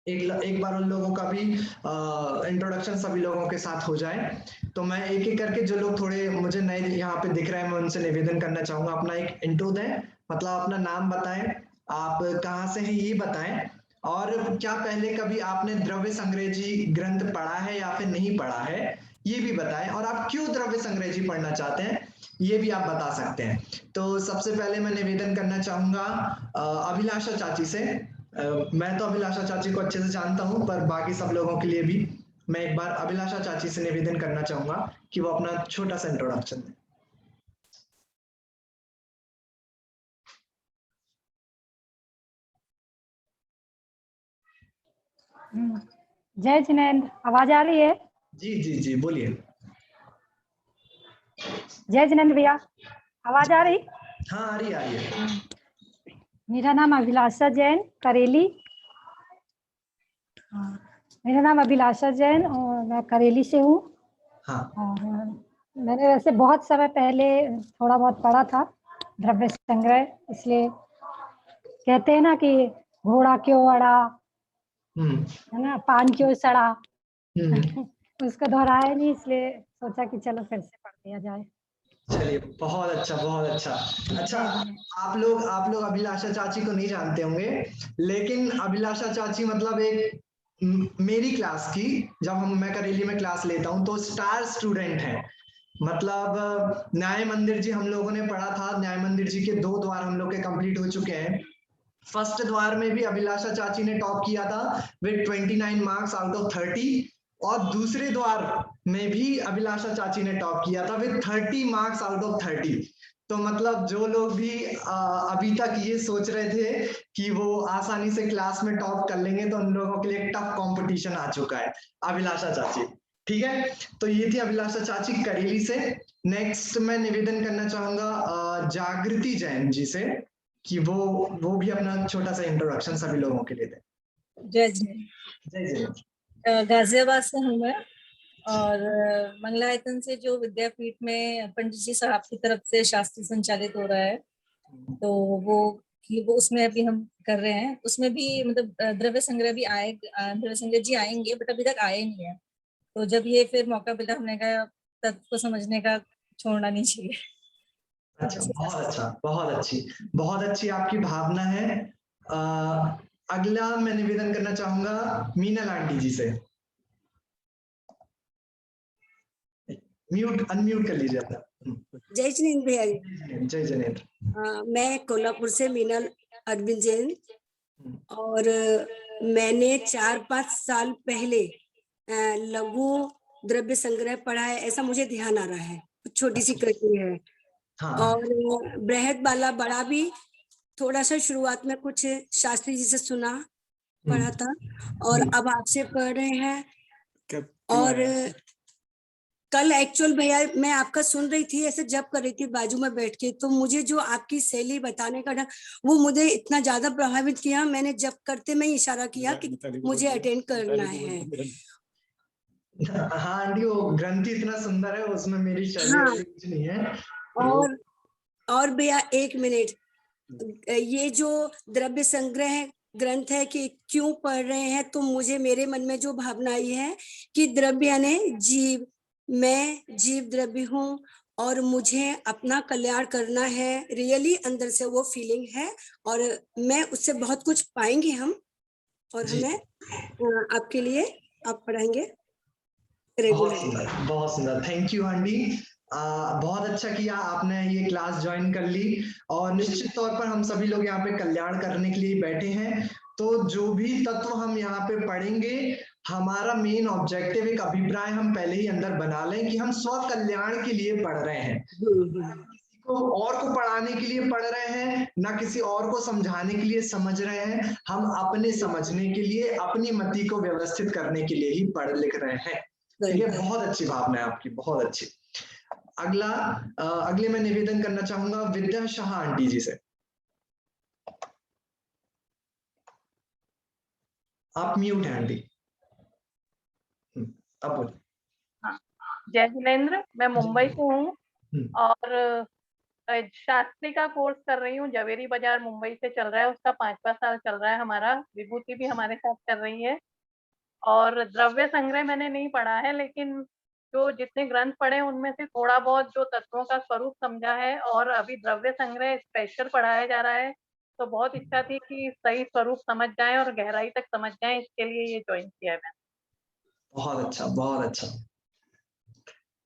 एक बार उन लोगों का भी इंट्रोडक्शन सभी लोगों के साथ हो जाए। तो मैं एक एक करके जो लोग थोड़े मुझे नए यहाँ पे दिख रहे हैं, मैं उनसे निवेदन करना चाहूंगा, अपना एक इंट्रो दें, मतलब अपना नाम बताएं, आप कहाँ से हैं ये बताएं, और क्या पहले कभी आपने द्रव्य संग्रह जी ग्रंथ पढ़ा है या फिर नहीं पढ़ा है ये भी बताएं, और आप क्यों द्रव्य संग्रह जी पढ़ना चाहते हैं ये भी आप बता सकते हैं। तो सबसे पहले मैं निवेदन करना चाहूंगा अभिलाषा चाची से। मैं तो अभिलाषा चाची को अच्छे से जानता हूं, पर बाकी सब लोगों के लिए भी मैं एक बार अभिलाषा चाची से निवेदन करना चाहूंगा कि वो अपना छोटा सा इंट्रोडक्शन दें। जय जिनेंद्र, आवाज आ रही है? जी जी जी बोलिए। जय जिनेंद्र भैया, आवाज आ रही? हाँ आ रही है। मेरा नाम अभिलाषा जैन, करेली। मेरा नाम अभिलाषा जैन और मैं करेली से हूँ। हाँ। और मैंने वैसे बहुत समय पहले थोड़ा बहुत पढ़ा था द्रव्य संग्रह, इसलिए कहते हैं ना कि घोड़ा क्यों अड़ा, है ना, पान क्यों सड़ा। उसको दोहराया नहीं, इसलिए सोचा कि चलो फिर से पढ़ लिया जाए। चलिए बहुत अच्छा बहुत अच्छा। अच्छा, आप लोग अभिलाषा चाची को नहीं जानते होंगे, लेकिन अभिलाषा चाची मतलब एक मेरी क्लास की, जब मैं करेली में क्लास लेता हूँ तो स्टार स्टूडेंट है। मतलब न्याय मंदिर जी हम लोगों ने पढ़ा था, न्याय मंदिर जी के 2 द्वार हम लोग के कंप्लीट हो चुके हैं। फर्स्ट द्वार में भी अभिलाषा चाची ने टॉप किया था विद 29 मार्क्स आउट ऑफ 30, और दूसरे द्वार में भी अभिलाषा चाची ने टॉप किया था विद 30 मार्क्स आउट ऑफ 30। तो मतलब जो लोग भी अभी तक ये सोच रहे थे कि वो आसानी से क्लास में टॉप कर लेंगे, तो उन लोगों के लिए टफ कंपटीशन आ चुका है अभिलाषा चाची। ठीक है, तो ये थी अभिलाषा चाची करेली से। नेक्स्ट मैं निवेदन करना चाहूंगा जागृति जैन जी से कि वो भी अपना छोटा सा इंट्रोडक्शन सभी लोगों के लिए दें। जय जिनेंद्र। जय जिनेंद्र। गाजियाबाद से हूँ मैं, और मंगलायतन से जो विद्यापीठ में पंडित जी साहब की तरफ से शास्त्री संचालित हो रहा है, तो वो उसमें अभी हम कर रहे हैं। उसमें भी मतलब द्रव्य संग्रह भी द्रव्य संग्रह जी आएंगे, बट अभी तक आए नहीं है। तो जब ये फिर मौका मिला, हमने कहा तत्व को समझने का छोड़ना नहीं चाहिए। अच्छा, बहुत अच्छा, बहुत अच्छी आपकी भावना है। अगला मैं निवेदन करना चाहूंगा मीनल आंटी जी से। अनम्यूट कर लीजिए अपना। जय जिनेंद्र भैया जी। जय जिनेंद्र। मैं कोल्हापुर से मीनल अरविंद जैन, और मैंने 4-5 साल पहले लघु द्रव्य संग्रह पढ़ा है, ऐसा मुझे ध्यान आ रहा है। छोटी सी कृति है। हाँ। और बृहद बाला बड़ा भी थोड़ा सा शुरुआत में कुछ शास्त्री जी से सुना, पढ़ा था, और अब आपसे पढ़ रहे हैं। और कल एक्चुअल भैया मैं आपका सुन रही थी, ऐसे जब कर रही थी बाजू में बैठ के, तो मुझे जो आपकी शैली बताने का ढंग, वो मुझे इतना ज्यादा प्रभावित किया। मैंने जब करते में इशारा किया कि मुझे अटेंड करना है। हाँ आंटी, वो ग्रंथि इतना सुंदर है, उसमें मेरी शैली हाँ। कुछ नहीं है। और भैया 1 मिनट, ये जो द्रव्य संग्रह ग्रंथ है कि क्यों पढ़ रहे हैं, तो मुझे मेरे मन में जो भावना आई है कि द्रव्य यानी जीव, मैं जीव द्रव्य हूँ और मुझे अपना कल्याण करना है। रियली अंदर से वो फीलिंग है, और मैं उससे बहुत कुछ पाएंगे हम, और हमें आपके लिए आप पढ़ाएंगे रेगुलर। बहुत सुंदर, थैंक यू आंटी। बहुत अच्छा किया आपने ये क्लास ज्वाइन कर ली, और निश्चित तौर पर हम सभी लोग यहाँ पे कल्याण करने के लिए बैठे हैं। तो जो भी तत्व हम यहाँ पे पढ़ेंगे, हमारा मेन ऑब्जेक्टिव, एक अभिप्राय हम पहले ही अंदर बना लें कि हम स्व कल्याण के लिए पढ़ रहे हैं, किसी को और को पढ़ाने के लिए पढ़ रहे हैं, ना किसी और को समझाने के लिए समझ रहे हैं। हम अपने समझने के लिए, अपनी मति को व्यवस्थित करने के लिए ही पढ़ लिख रहे हैं। ठीक है, बहुत अच्छी भावना है आपकी, बहुत अच्छी। अगले मैं निवेदन करना चाहूंगा विद्या शाह आंटी जी से। आप म्यूट हैं आंटी। अब बोलिए। जय जिनेंद्र, मैं मुंबई से हूँ, और शास्त्री का कोर्स कर रही हूँ, जवेरी बाजार मुंबई से चल रहा है, उसका 5वां साल चल रहा है हमारा। विभूति भी हमारे साथ कर रही है। और द्रव्य संग्रह मैंने नहीं पढ़ा है, लेकिन जो जितने ग्रंथ पढ़े उनमें से थोड़ा बहुत जो तत्वों का स्वरूप समझा है, और अभी द्रव्य संग्रह स्पेशल पढ़ाया जा रहा है, तो बहुत इच्छा थी कि सही स्वरूप समझ जाए और गहराई तक समझ जाए, इसके लिए ये ज्वाइन किया है मैंने। बहुत अच्छा, बहुत अच्छा।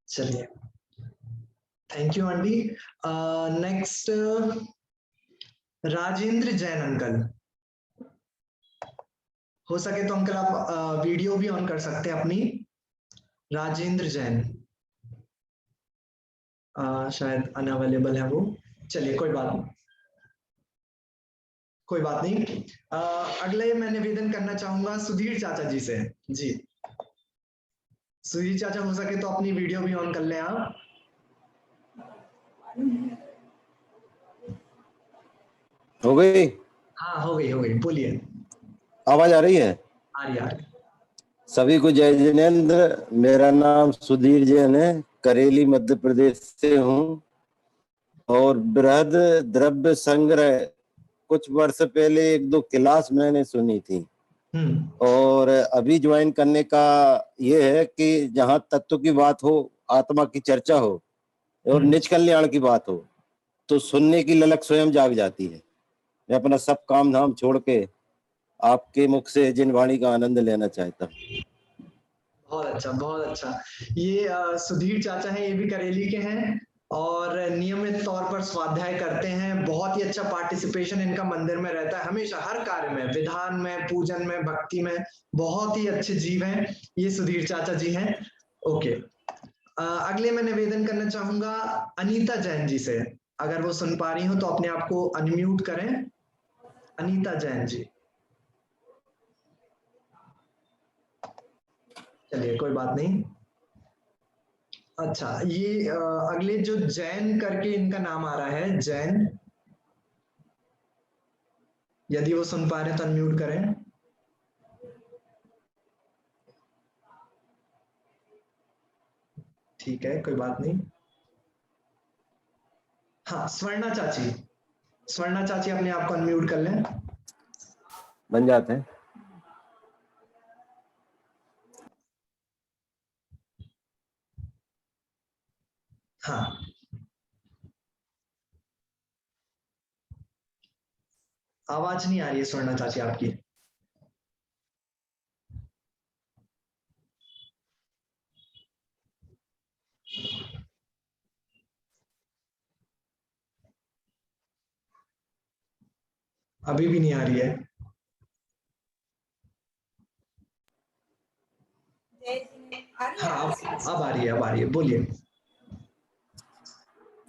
चलिए, thank you aunty. Next Rajendra Jain uncle. हो सके तो अंकल आप वीडियो भी ऑन कर सकते हैं अपनी। राजेंद्र जैन शायद अनअवेलेबल है वो। चलिए, कोई बात नहीं, कोई बात नहीं। अगले मैं निवेदन करना चाहूंगा सुधीर चाचा जी से। जी, सुधीर चाचा हो सके तो अपनी वीडियो भी ऑन कर लें आप। हो गई? हाँ, हो गई, हो गई, बोलिए। आवाज आ रही है? आ रही, आ रही। सभी को जय जिनेंद्र। मेरा नाम सुधीर जैन है, करेली मध्य प्रदेश से हूँ। और बृहद द्रव्य संग्रह कुछ वर्ष पहले 1-2 क्लास मैंने सुनी थी, और अभी ज्वाइन करने का ये है कि जहाँ तत्व की बात हो, आत्मा की चर्चा हो और निज कल्याण की बात हो, तो सुनने की ललक स्वयं जाग जाती है। मैं अपना सब काम धाम छोड़ के आपके मुख से जिन वाणी का आनंद लेना चाहता हूँ। बहुत अच्छा, बहुत अच्छा। ये सुधीर चाचा हैं, ये भी करेली के हैं और नियमित तौर पर स्वाध्याय करते हैं। बहुत ही अच्छा पार्टिसिपेशन इनका मंदिर में रहता है, हमेशा हर कार्य में, विधान में, पूजन में, भक्ति में। बहुत ही अच्छे जीव हैं ये सुधीर चाचा जी हैं। ओके, अगले मैं निवेदन करना चाहूंगा अनीता जैन जी से। अगर वो सुन पा रही हो तो अपने आप को अनम्यूट करें। अनीता जैन जी। चलिए, कोई बात नहीं। अच्छा, ये अगले जो जैन करके इनका नाम आ रहा है, जैन, यदि वो सुन पा रहे तो अनम्यूट करें। ठीक है, कोई बात नहीं। हाँ, स्वर्णा चाची, स्वर्णा चाची अपने आप को अनम्यूट कर लें। बन जाते हैं। हाँ, आवाज नहीं आ रही है स्वर्णा चाची आपकी। अभी भी नहीं आ रही है। हाँ, अब आ रही है, अब आ रही है, बोलिए।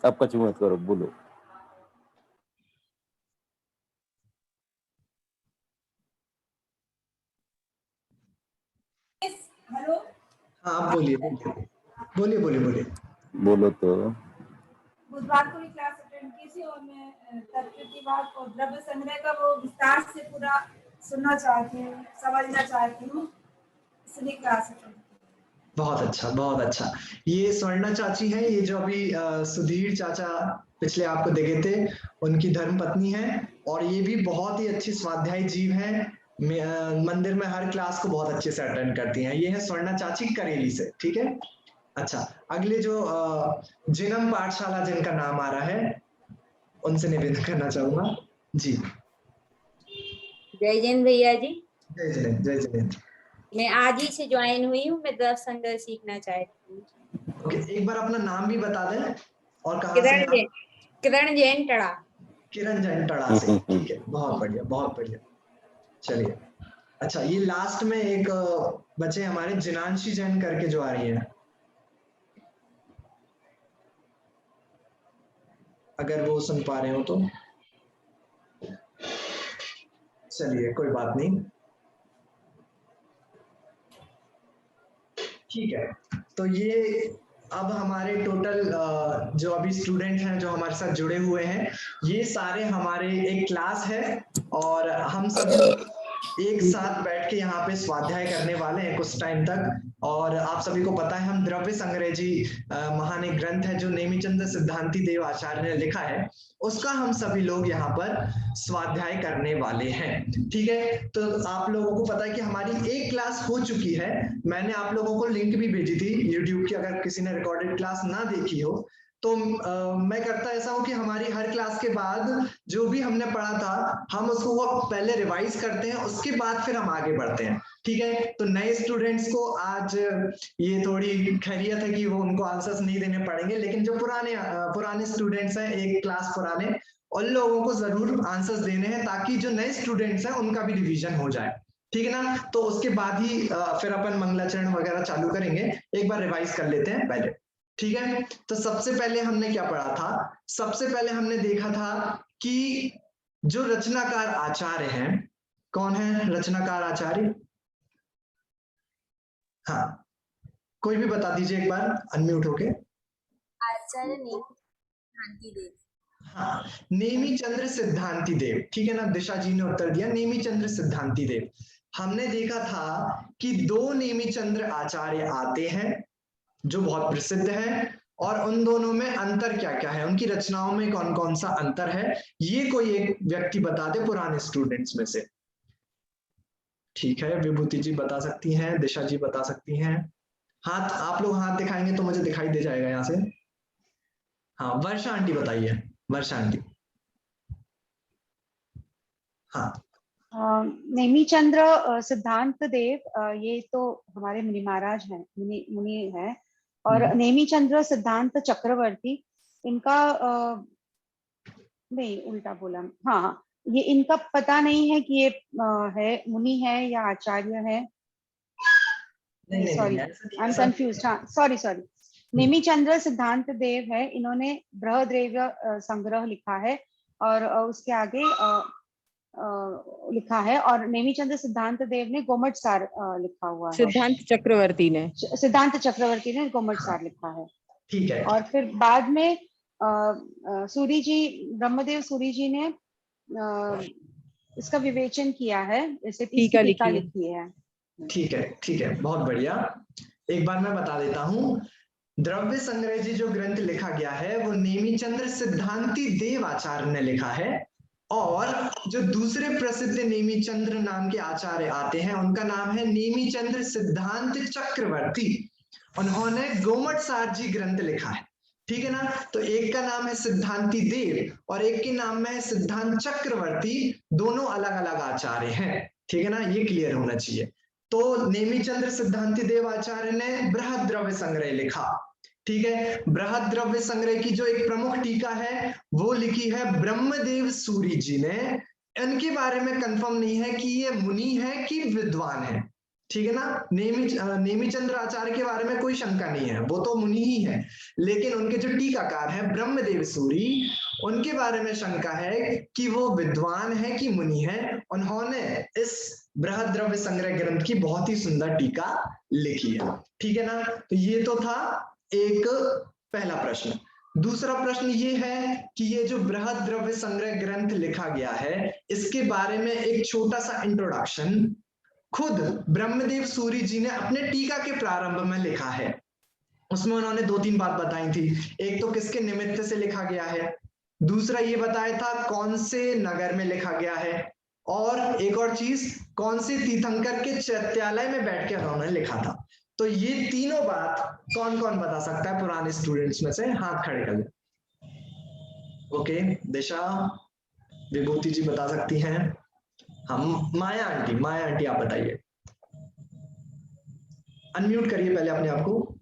अब कछु मत करो, बोलो। हेलो। हाँ, आप बोलिए, बोलिए, बोलिए, बोलिए, बोलिए। बोलो तो। बुधवार को भी क्लास अटेंड की थी और मैं तत्व की बात और द्रव्य संग्रह का वो विस्तार से पूरा सुनना चाहती हूँ, समझना चाहती हूँ, इसलिए क्लास अटेंड। बहुत अच्छा, बहुत अच्छा। ये स्वर्णा चाची हैं, ये जो अभी सुधीर चाचा पिछले आपको देखे थे, उनकी धर्म पत्नी है, और ये भी बहुत ही अच्छी स्वाध्यायी जीव हैं। मंदिर में हर क्लास को बहुत अच्छे से अटेंड करती हैं। ये है स्वर्णा चाची करेली से, ठीक है। अच्छा, अगले जो जिनम पाठशाला जिनका नाम आ रहा है, उनसे निवेदन करना चाहूंगा। जी, जय जैन भैया जी। जय जिनेंद्र, जय जिनेंद्र। मैं आज ही से ज्वाइन हुई हूँ, मैं द्रव्य संग्रह सीखना चाहती हूँ। ओके, एक बार अपना नाम भी बता दें और कहाँ से किरण हैं जैन, आप? किरण जैन टड़ा। किरण जैन टड़ा से, ठीक है, बहुत बढ़िया, बहुत बढ़िया। चलिए, अच्छा, ये लास्ट में एक बच्चे हमारे जिनांशी जैन करके जो आ रही हैं, अगर वो सुन पा रहे हो तो। चलिए, कोई बात नहीं, ठीक है। तो ये अब हमारे टोटल जो अभी स्टूडेंट हैं जो हमारे साथ जुड़े हुए हैं, ये सारे हमारे एक क्लास है, और हम सभी एक साथ बैठ के यहाँ पे स्वाध्याय करने वाले हैं कुछ टाइम तक। और आप सभी को पता है हम द्रव्य संग्रह जी महान एक ग्रंथ है जो नेमिचंद्र सिद्धांति देव आचार्य ने लिखा है, उसका हम सभी लोग यहाँ पर स्वाध्याय करने वाले हैं। ठीक है, तो आप लोगों को पता है कि हमारी एक क्लास हो चुकी है, मैंने आप लोगों को लिंक भी भेजी थी यूट्यूब की, अगर किसी ने रिकॉर्डेड क्लास ना देखी हो तो मैं करता ऐसा हूं कि हमारी हर क्लास के बाद जो भी हमने पढ़ा था हम उसको वो पहले रिवाइज करते हैं, उसके बाद फिर हम आगे बढ़ते हैं। ठीक है, तो नए स्टूडेंट्स को आज ये थोड़ी खैरियत है कि वो उनको आंसर्स नहीं देने पड़ेंगे, लेकिन जो पुराने स्टूडेंट्स हैं, एक क्लास पुराने, उन लोगों को जरूर आंसर्स देने हैं ताकि जो नए स्टूडेंट्स हैं उनका भी रिवीजन हो जाए। ठीक है ना, तो उसके बाद ही फिर अपन मंगलाचरण वगैरह चालू करेंगे। एक बार रिवाइज कर लेते हैं पहले। ठीक है, तो सबसे पहले हमने क्या पढ़ा था? सबसे पहले हमने देखा था कि जो रचनाकार आचार्य हैं, कौन है रचनाकार आचार्य? हाँ, कोई भी बता दीजिए एक बार अनम्यूट होके। आचार्य नेमिचंद्र देव। हाँ, नेमिचंद्र सिद्धांति देव। ठीक है ना, दिशा जी ने उत्तर दिया नेमिचंद्र सिद्धांति देव। हमने देखा था कि दो नेमिचंद्र आचार्य आते हैं जो बहुत प्रसिद्ध है, और उन दोनों में अंतर क्या क्या है, उनकी रचनाओं में कौन कौन सा अंतर है, ये कोई एक व्यक्ति बता दे पुराने स्टूडेंट्स में से। ठीक है, विभूति जी बता सकती हैं, दिशा जी बता सकती हैं। हाथ आप लोग हाथ दिखाएंगे तो मुझे दिखाई दे जाएगा यहाँ से। हाँ, वर्षा आंटी बताइए, वर्षा आंटी। हाँ, नेमिचंद्र सिद्धांत देव ये तो हमारे मुनि महाराज हैं, मुनि है। और नेमिचंद्र सिद्धांत चक्रवर्ती इनका नहीं, उल्टा बोला। हाँ, ये इनका पता नहीं है कि ये है मुनि है या आचार्य है। Sorry, I am confused. हाँ, सॉरी। नेमिचंद्र सिद्धांत देव है, इन्होंने बृहद्रव्य संग्रह लिखा है और उसके आगे लिखा है, और नेमिचंद्र सिद्धांत देव ने गोमट सार लिखा हुआ है। सिद्धांत चक्रवर्ती ने गोमट सार लिखा है। ठीक है। और फिर बाद में सूरी जी, ब्रह्मदेव सूरी जी ने इसका विवेचन किया है, इसे टीका लिखी है। ठीक है, बहुत बढ़िया। एक बार मैं बता देता हूँ, द्रव्य संग्रह जी जो ग्रंथ लिखा गया है वो नेमिचंद्र सिद्धांति देव आचार्य ने लिखा है, और जो दूसरे प्रसिद्ध नेमिचंद्र नाम के आचार्य आते हैं उनका नाम है नेमिचंद्र सिद्धांत चक्रवर्ती। उन्होंने गोमट सार जी ग्रंथ लिखा है। ठीक है ना, तो एक का नाम है सिद्धांति देव और एक के नाम में है सिद्धांत चक्रवर्ती, दोनों अलग अलग आचार्य हैं। ठीक है ना, ये क्लियर होना चाहिए। तो नेमिचंद्र सिद्धांति देव आचार्य ने बृहद्रव्य संग्रह लिखा। ठीक है, बृहद्रव्य संग्रह की जो एक प्रमुख टीका है वो लिखी है ब्रह्मदेव सूरी जी ने। इनके बारे में कंफर्म नहीं है कि ये मुनि है कि विद्वान है। ठीक है ना, नेमिचंद्र आचार्य के बारे में कोई शंका नहीं है, वो तो मुनि ही है, लेकिन उनके जो टीकाकार है ब्रह्मदेव सूरी, उनके बारे में शंका है कि वो विद्वान है कि मुनि है। उन्होंने इस बृहद्रव्य संग्रह ग्रंथ की बहुत ही सुंदर टीका लिखी है। ठीक है ना, तो ये तो था एक पहला प्रश्न। दूसरा प्रश्न ये है कि ये जो बृहद्रव्य संग्रह ग्रंथ लिखा गया है इसके बारे में एक छोटा सा इंट्रोडक्शन खुद ब्रह्मदेव सूरी जी ने अपने टीका के प्रारंभ में लिखा है। उसमें उन्होंने 2-3 बात बताई थी। एक तो किसके निमित्त से लिखा गया है, दूसरा ये बताया था कौन से नगर में लिखा गया है, और एक और चीज कौन से तीर्थंकर के चैत्यालय में बैठकर उन्होंने लिखा था। तो ये तीनों बात कौन कौन बता सकता है पुराने स्टूडेंट्स में से? हाथ खड़े कर दे। ओके, दिशा, विभूति जी बता सकती हैं। हम माया आंटी आप बताइए। अनम्यूट करिए पहले अपने आप को।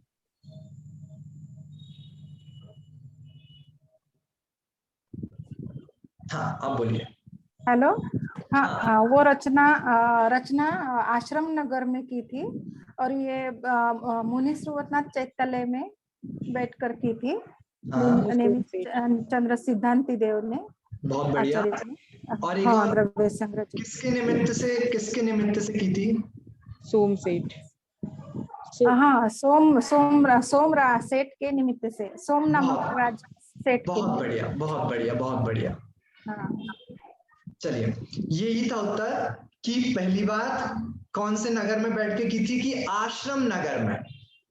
हाँ, आप बोलिए। हेलो। हाँ, वो रचना आश्रम नगर में की थी, और ये मुनि श्रीवतनाथ चैत्यालय में बैठकर की थी। नेमिचंद्र सिद्धांति देव ने। बहुत बढ़िया। और एक हाँ, द्रव्य संग्रह किसके निमित्त से की थी? सोम सेठ। हाँ, सोमराज सेठ के निमित्त से, सोम नामक राज सेठ। बहुत बढ़िया। हाँ, चलिए, यही था उत्तर कि पहली बात कौन से नगर में बैठ के की थी? कि आश्रम नगर में।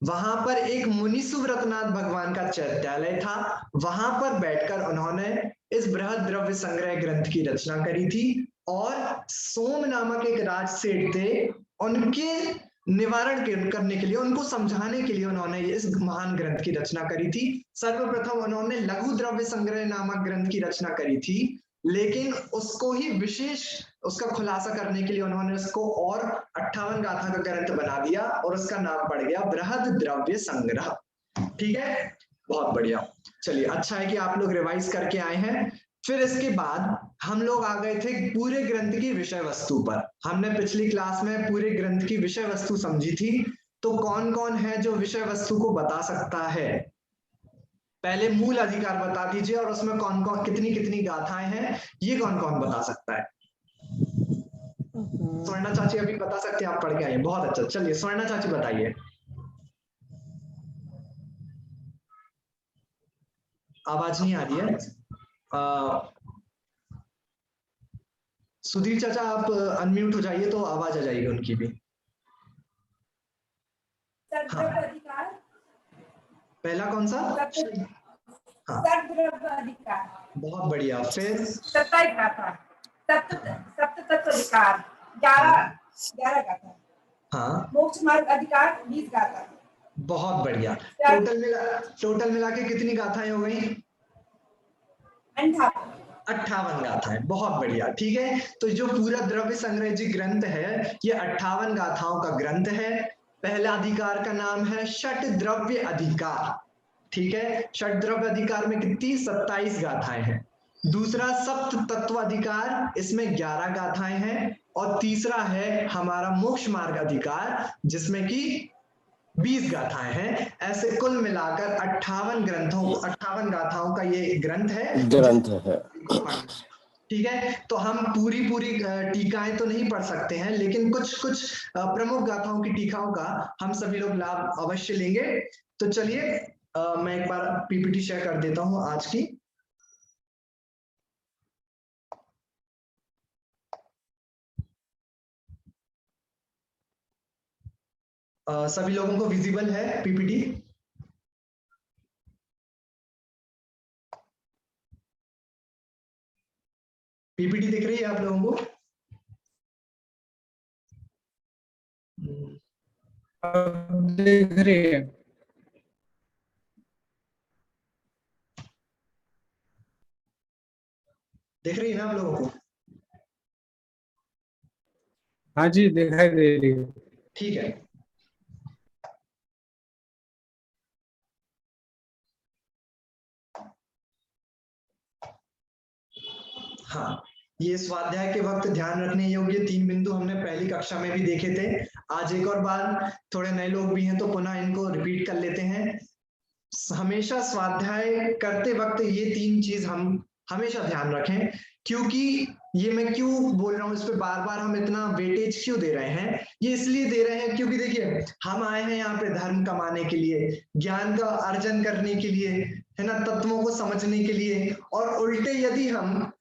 वहां पर एक मुनि सुव्रतनाथ भगवान का चैत्यालय था, वहां पर बैठकर उन्होंने इस बृहद द्रव्य संग्रह ग्रंथ की रचना करी थी। और सोम नामक एक राजसेठ थे, उनके निवारण करने के लिए, उनको समझाने के लिए उन्होंने इस महान ग्रंथ की रचना करी थी। सर्वप्रथम उन्होंने लघु द्रव्य संग्रह नामक ग्रंथ की रचना करी थी, लेकिन उसको ही विशेष उसका खुलासा करने के लिए उन्होंने उसको और 58 गाथा का ग्रंथ बना दिया और उसका नाम पड़ गया बृहद द्रव्य संग्रह। ठीक है, बहुत बढ़िया। चलिए, अच्छा है कि आप लोग रिवाइज करके आए हैं। फिर इसके बाद हम लोग आ गए थे पूरे ग्रंथ की विषय वस्तु पर। हमने पिछली क्लास में पूरे ग्रंथ की विषय वस्तु समझी थी। तो कौन कौन है जो विषय वस्तु को बता सकता है? पहले मूल अधिकार बता दीजिए और उसमें कौन कौन कितनी कितनी गाथाएं हैं, ये कौन कौन बता सकता है? स्वर्णा चाची अभी बता सकते हैं, आप पढ़ के आइए। बहुत अच्छा, चलिए स्वर्णा चाची बताइए। आवाज नहीं आ रही है। सुधीर चाचा आप अनम्यूट हो जाइए तो आवाज आ जाएगी उनकी भी। हाँ। पहला कौन सा? हाँ। बहुत बढ़िया। फिर सप्त तत्व अधिकार 11 गाथा। हाँ। मोक्ष मार्ग अधिकार 20 गाथा। बहुत बढ़िया। टोटल मिला के कितनी गाथाएं हो गई? 58 गाथाएं। बहुत बढ़िया। ठीक है, तो जो पूरा द्रव्य संग्रह जी ग्रंथ है, ये 58 गाथाओं का ग्रंथ है। पहला अधिकार का नाम है षट द्रव्य अधिकार। ठीक है, षट द्रव्य अधिकार में कितनी? 27 गाथाएं हैं। दूसरा सप्त तत्व अधिकार, इसमें 11 गाथाएं हैं। और तीसरा है हमारा मोक्ष मार्ग अधिकार, जिसमें कि 20 गाथाएं हैं। ऐसे कुल मिलाकर 58 गाथाओं का ये ग्रंथ है। ठीक है, तो हम पूरी टीकाएं तो नहीं पढ़ सकते हैं, लेकिन कुछ प्रमुख गाथाओं की टीकाओं का हम सभी लोग लाभ अवश्य लेंगे। तो चलिए मैं एक बार पीपीटी शेयर कर देता हूं आज की। सभी लोगों को विजिबल है पीपीटी? पीपीटी दिख रही है आप लोगों को? दिख रही है। दिख रही है ना आप लोगों को? हाँ जी, दिखाई दे रही है। ठीक है। हाँ, ये स्वाध्याय के वक्त ध्यान रखने योग्य 3 बिंदु हमने पहली कक्षा में भी देखे थे। आज एक और बार, थोड़े नए लोग भी हैं तो पुनः इनको रिपीट कर लेते हैं। हमेशा स्वाध्याय करते वक्त ये 3 चीज हम हमेशा ध्यान रखें। क्योंकि ये मैं क्यों बोल रहा हूँ, इस पे बार बार हम इतना वेटेज क्यों दे रहे हैं? ये इसलिए दे रहे हैं क्योंकि देखिए, हम आए हैं यहाँ पे धर्म कमाने के लिए, ज्ञान का अर्जन करने के लिए, है ना, तत्वों को समझने के लिए। और उल्टे यदि हम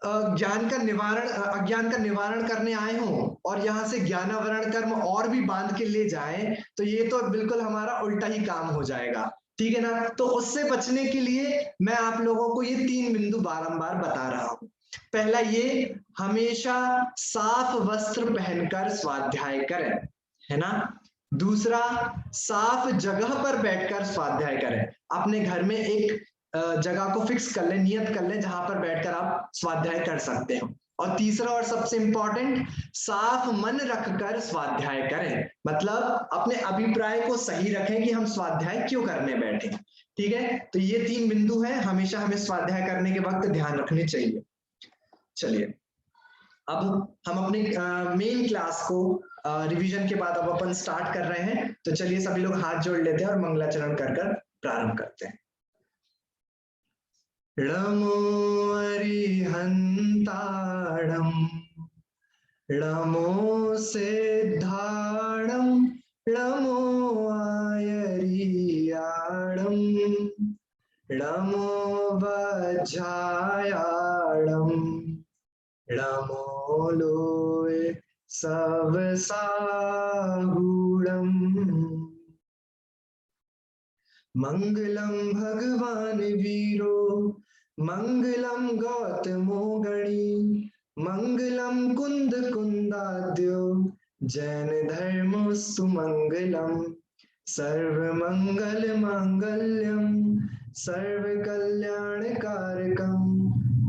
अज्ञान का निवारण करने आए हों और यहाँ से ज्ञानावरण कर्म और भी बांध के ले जाएं, तो ये तो बिल्कुल हमारा उल्टा ही काम हो जाएगा। ठीक है ना? तो उससे बचने के लिए मैं आप लोगों को ये 3 बिंदु बारंबार बता रहा हूं। पहला ये, हमेशा साफ वस्त्र पहनकर स्वाध्याय करें, है ना। दूसरा, साफ जगह पर बैठकर स्वाध्याय करें। अपने घर में एक जगह को फिक्स कर लें, नियत कर लें, जहां पर बैठकर आप स्वाध्याय कर सकते हो। और तीसरा और सबसे इंपॉर्टेंट, साफ मन रखकर स्वाध्याय करें। मतलब अपने अभिप्राय को सही रखें कि हम स्वाध्याय क्यों करने बैठे। ठीक है, तो ये 3 बिंदु हैं हमेशा हमें स्वाध्याय करने के वक्त ध्यान रखने चाहिए। चलिए, अब हम अपने मेन क्लास को रिवीजन के बाद अब अपन स्टार्ट कर रहे हैं। तो चलिए सभी लोग हाथ जोड़ लेते हैं और मंगलाचरण कर प्रारंभ करते हैं। ळमो अरिहन्ताणं ळमो सिद्धाणं ळमो आयरियाणं ळमो वज्रायाणं ळमो लोय सवसागूढम् मंगलम भगवान वीरो मंगलम गौतमो गणी मंगलम कुंद कुंदाद्यो जैन धर्मोस्तु मंगलम सर्वमंगल मांगल्यम सर्वकल्याणकारकम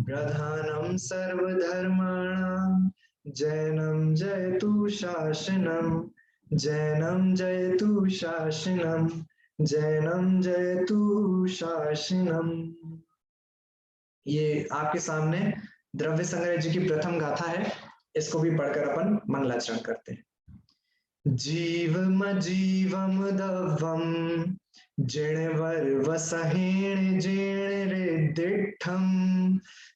प्रधानम सर्वधर्माणां जैनम जयतु शासनम जैनम जयतु शासनम जैनम जयतु शासनम। ये आपके सामने द्रव्य संग्रह जी की प्रथम गाथा है, इसको भी पढ़कर अपन मंगलाचरण करते हैं। जीवम जीवम दवम जिणवर वसहेण जेण रे दिठम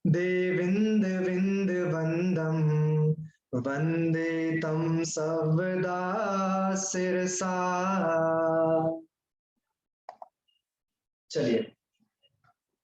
देविंद विंद वंदम वंदे तम सर्वदा सिरसा। चलिए,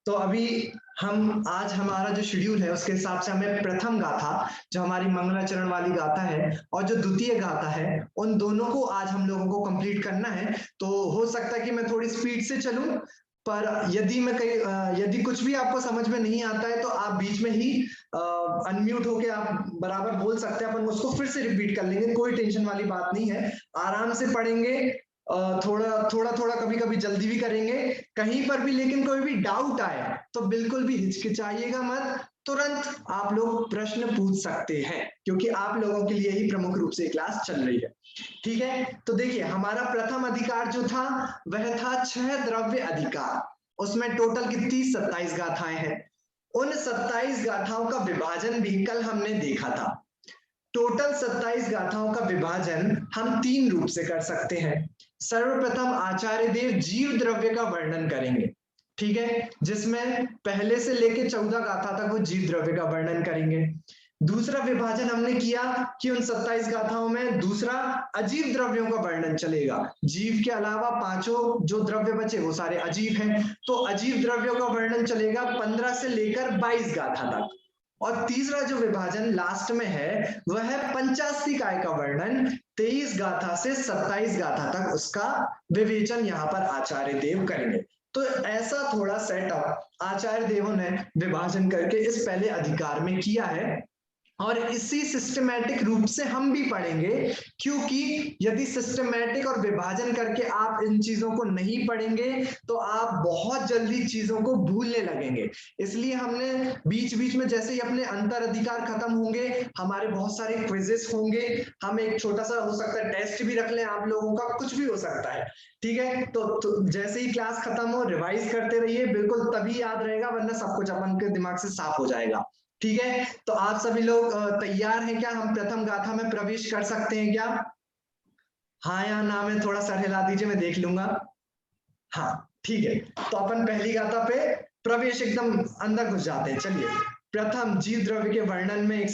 तो अभी हम आज हमारा जो शेड्यूल है उसके हिसाब से हमें प्रथम गाथा जो हमारी मंगलाचरण वाली गाथा है और जो द्वितीय गाथा है उन दोनों को आज हम लोगों को कंप्लीट करना है। तो हो सकता है कि मैं थोड़ी स्पीड से चलूं, पर यदि कुछ भी आपको समझ में नहीं आता है तो आप बीच में ही अनम्यूट होके आप बराबर बोल सकते हैं, अपन उसको फिर से रिपीट कर लेंगे, कोई टेंशन वाली बात नहीं है। आराम से पढ़ेंगे, थोड़ा कभी कभी जल्दी भी करेंगे कहीं पर भी, लेकिन कोई भी डाउट आए तो बिल्कुल भी हिचकिचाइएगा मत, तुरंत आप लोग प्रश्न पूछ सकते हैं क्योंकि आप लोगों के लिए ही प्रमुख रूप से क्लास चल रही है। ठीक है, तो देखिए हमारा प्रथम अधिकार जो था वह था 6 द्रव्य अधिकार। उसमें टोटल कितनी 27 गाथाएं हैं। उन 27 गाथाओं का विभाजन भी कल हमने देखा था। टोटल 27 गाथाओं का विभाजन हम 3 रूप से कर सकते हैं। सर्वप्रथम आचार्य देव जीव द्रव्य का वर्णन करेंगे, ठीक है, जिसमें पहले से लेके 14 गाथा तक वो जीव द्रव्य का वर्णन करेंगे। दूसरा विभाजन हमने किया कि उन 27 गाथाओं में दूसरा अजीव द्रव्यों का वर्णन चलेगा। जीव के अलावा 5 जो द्रव्य बचे वो सारे अजीव हैं, तो अजीव द्रव्यों का वर्णन चलेगा 15 से लेकर 22 गाथा तक। और तीसरा जो विभाजन लास्ट में है वह है पंचास्तिकाय का वर्णन, 23 गाथा से 27 गाथा तक उसका विवेचन यहाँ पर आचार्य देव करेंगे। तो ऐसा थोड़ा सेटअप आचार्य देवों ने विभाजन करके इस पहले अधिकार में किया है और इसी सिस्टमैटिक रूप से हम भी पढ़ेंगे, क्योंकि यदि सिस्टमैटिक और विभाजन करके आप इन चीजों को नहीं पढ़ेंगे तो आप बहुत जल्दी चीजों को भूलने लगेंगे। इसलिए हमने बीच बीच में जैसे ही अपने अंतर अधिकार खत्म होंगे, हमारे बहुत सारे क्विजेस होंगे, हम एक छोटा सा हो सकता है टेस्ट भी रख लें आप लोगों का, कुछ भी हो सकता है। ठीक है, तो जैसे ही क्लास खत्म हो रिवाइज करते रहिए, बिल्कुल तभी याद रहेगा, वरना सब कुछ अपन के दिमाग से साफ हो जाएगा। ठीक है, तो आप सभी लोग तैयार हैं क्या? हम प्रथम गाथा में प्रवेश कर सकते हैं क्या? हाँ या ना में थोड़ा सर हिला दीजिए, मैं देख लूंगा। हाँ ठीक है, तो अपन पहली गाथा पे प्रवेश एकदम अंदर घुस जाते हैं। चलिए, प्रथम जीव द्रव्य के वर्णन में 1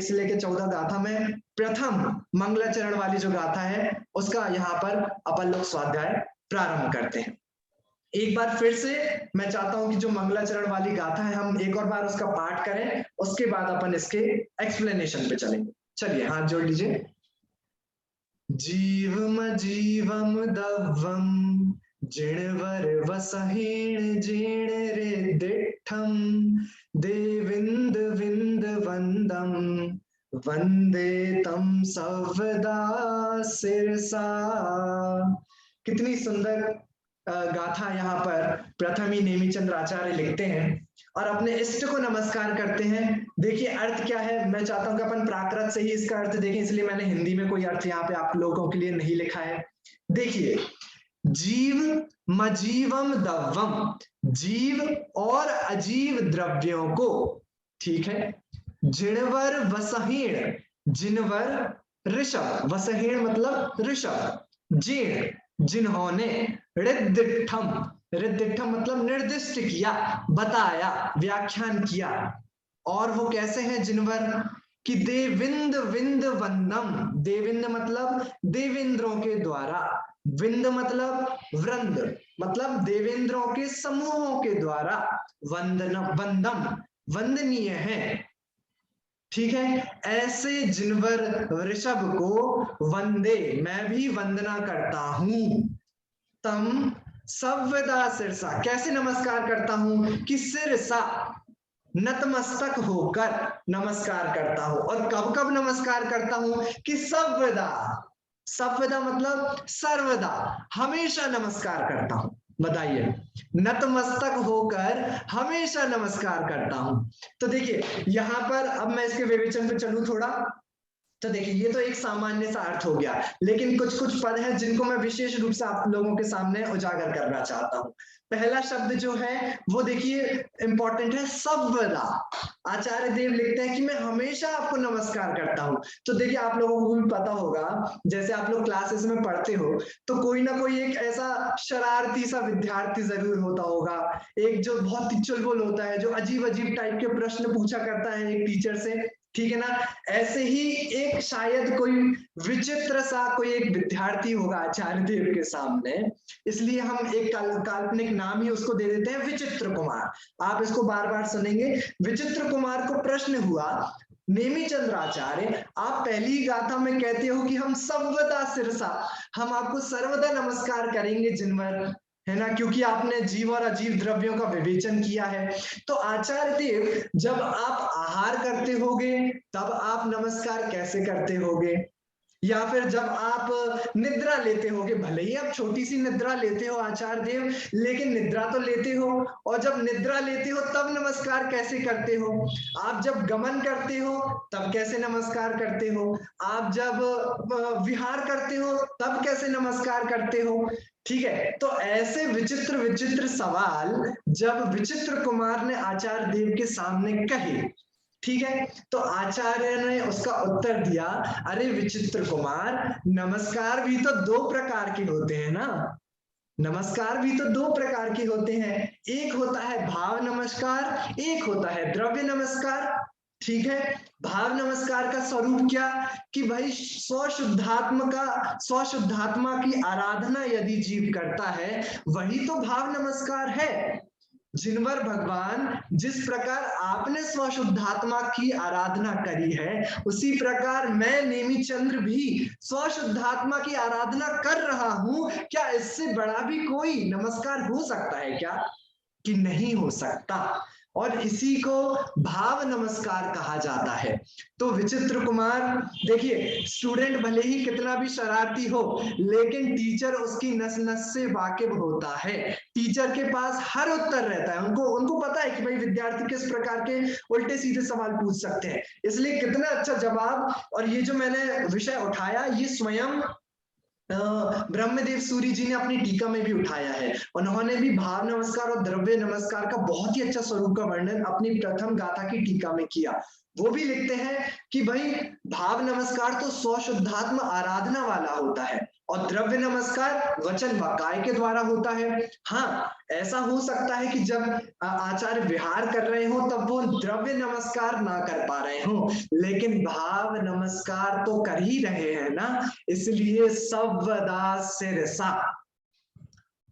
से लेकर 14 गाथा में प्रथम मंगलाचरण वाली जो गाथा है उसका यहाँ पर अपन लोग स्वाध्याय प्रारंभ करते हैं। एक बार फिर से मैं चाहता हूं कि जो मंगलाचरण वाली गाथा है हम एक और बार उसका पाठ करें, उसके बाद अपन इसके एक्सप्लेनेशन पे चलेंगे। चलिए हाथ जोड़ लीजिए। जीवम जीवम दवम जिणवर वसहेण जेण रे दिठम देविंद विंद वंदम वंदे तम सर्वदा सिरसा। कितनी सुंदर गाथा यहाँ पर प्रथम ही नेमिचंद्र आचार्य लिखते हैं और अपने इष्ट को नमस्कार करते हैं। देखिए अर्थ क्या है, मैं चाहता हूं कि अपन प्राकृत से ही इसका अर्थ देखें, इसलिए मैंने हिंदी में कोई अर्थ यहाँ पे आप लोगों के लिए नहीं लिखा है। देखिए, जीव मजीवम दवम, जीव और अजीव द्रव्यों को, ठीक है, जिणवर वसहेण, जिनवर ऋषभ, वसहेण मतलब ऋषभ, जीण जिन्होंने, ऋद्दिठम, ऋद्दिठम मतलब निर्दिष्ट किया, बताया, व्याख्यान किया। और वो कैसे हैं जिनवर कि देविंद विंद वंदम, देविंद मतलब देवेंद्रों के द्वारा, विंद मतलब वृंद मतलब देवेंद्रों के समूहों के द्वारा, वंदन वंदम वंदनीय है। ठीक है, ऐसे जिनवर ऋषभ को वंदे, मैं भी वंदना करता हूं। तम सव्यदा सिरसा, कैसे नमस्कार करता हूं कि सिरसा नतमस्तक होकर नमस्कार करता हूं। और कब कब नमस्कार करता हूं कि सव्यदा, सव्यदा मतलब सर्वदा, हमेशा नमस्कार करता हूं। बताइए, नतमस्तक होकर हमेशा नमस्कार करता हूं। तो देखिए यहां पर अब मैं इसके विवेचन पे चलूं थोड़ा। तो देखिए ये तो एक सामान्य सा अर्थ हो गया, लेकिन कुछ कुछ पद हैं जिनको मैं विशेष रूप से आप लोगों के सामने उजागर करना चाहता हूं। पहला शब्द जो है वो देखिए इंपॉर्टेंट है, सव्यदा। आचार्य देव लिखते हैं कि मैं हमेशा आपको नमस्कार करता हूं। तो देखिए आप लोगों को भी पता होगा, जैसे आप लोग क्लासेस में पढ़ते हो तो कोई ना कोई एक ऐसा शरारती सा विद्यार्थी जरूर होता होगा, एक जो बहुत ही चुलबुल होता है, जो अजीब अजीब टाइप के प्रश्न पूछा करता है एक टीचर से, ठीक है ना। ऐसे ही एक शायद कोई विचित्र सा कोई एक विद्यार्थी होगा आचार्य देव के सामने, इसलिए हम एक काल्पनिक नाम ही उसको दे देते हैं विचित्र कुमार। आप इसको बार बार सुनेंगे। विचित्र कुमार को प्रश्न हुआ, नेमिचंद्र आचार्य आप पहली गाथा में कहते हो कि हम सर्वदा सिरसा, हम आपको सर्वदा नमस्कार करेंगे जिनवर, है ना, क्योंकि आपने जीव और अजीव द्रव्यों का विवेचन किया है। तो आचार्य देव जब आप आहार करते होगे तब आप नमस्कार कैसे करते होगे, या फिर जब आप निद्रा लेते होगे, भले ही आप छोटी सी निद्रा लेते हो आचार्य देव, लेकिन निद्रा तो लेते हो, और जब निद्रा लेते हो तब नमस्कार कैसे करते हो, आप जब गमन करते हो तब कैसे नमस्कार करते हो, आप जब विहार करते हो तब कैसे नमस्कार करते हो। ठीक है, तो ऐसे विचित्र विचित्र सवाल जब विचित्र कुमार ने आचार्य देव के सामने कहे, ठीक है, तो आचार्य ने उसका उत्तर दिया, अरे विचित्र कुमार, नमस्कार भी तो दो प्रकार के होते हैं ना, नमस्कार भी तो दो प्रकार के होते हैं, एक होता है भाव नमस्कार, एक होता है द्रव्य नमस्कार। ठीक है, भाव नमस्कार का स्वरूप क्या कि भाई स्वशुद्धात्मा की आराधना यदि जीव करता है वही तो भाव नमस्कार है। जिनवर भगवान, जिस प्रकार आपने स्वशुद्धात्मा की आराधना करी है, उसी प्रकार मैं नेमिचंद्र भी स्वशुद्धात्मा की आराधना कर रहा हूं। क्या इससे बड़ा भी कोई नमस्कार हो सकता है क्या? कि नहीं हो सकता। और इसी को भाव नमस्कार कहा जाता है। तो विचित्र कुमार, देखिए स्टूडेंट भले ही कितना भी शरारती हो, लेकिन टीचर उसकी नस नस से वाकिफ होता है, टीचर के पास हर उत्तर रहता है, उनको पता है कि भाई विद्यार्थी किस प्रकार के उल्टे सीधे सवाल पूछ सकते हैं, इसलिए कितना अच्छा जवाब। और ये जो मैंने विषय उठाया ये स्वयं ब्रह्मदेव सूरी जी ने अपनी टीका में भी उठाया है। उन्होंने भी भाव नमस्कार और द्रव्य नमस्कार का बहुत ही अच्छा स्वरूप का वर्णन अपनी प्रथम गाथा की टीका में किया। वो भी लिखते हैं कि भाई भाव नमस्कार तो स्वशुद्धात्मा आराधना वाला होता है और द्रव्य नमस्कार वचन व काय के द्वारा होता है। हाँ, ऐसा हो सकता है कि जब आचार्य विहार कर रहे हो तब वो द्रव्य नमस्कार ना कर पा रहे हो, लेकिन भाव नमस्कार तो कर ही रहे हैं ना, इसलिए सव्वदा सिरसा।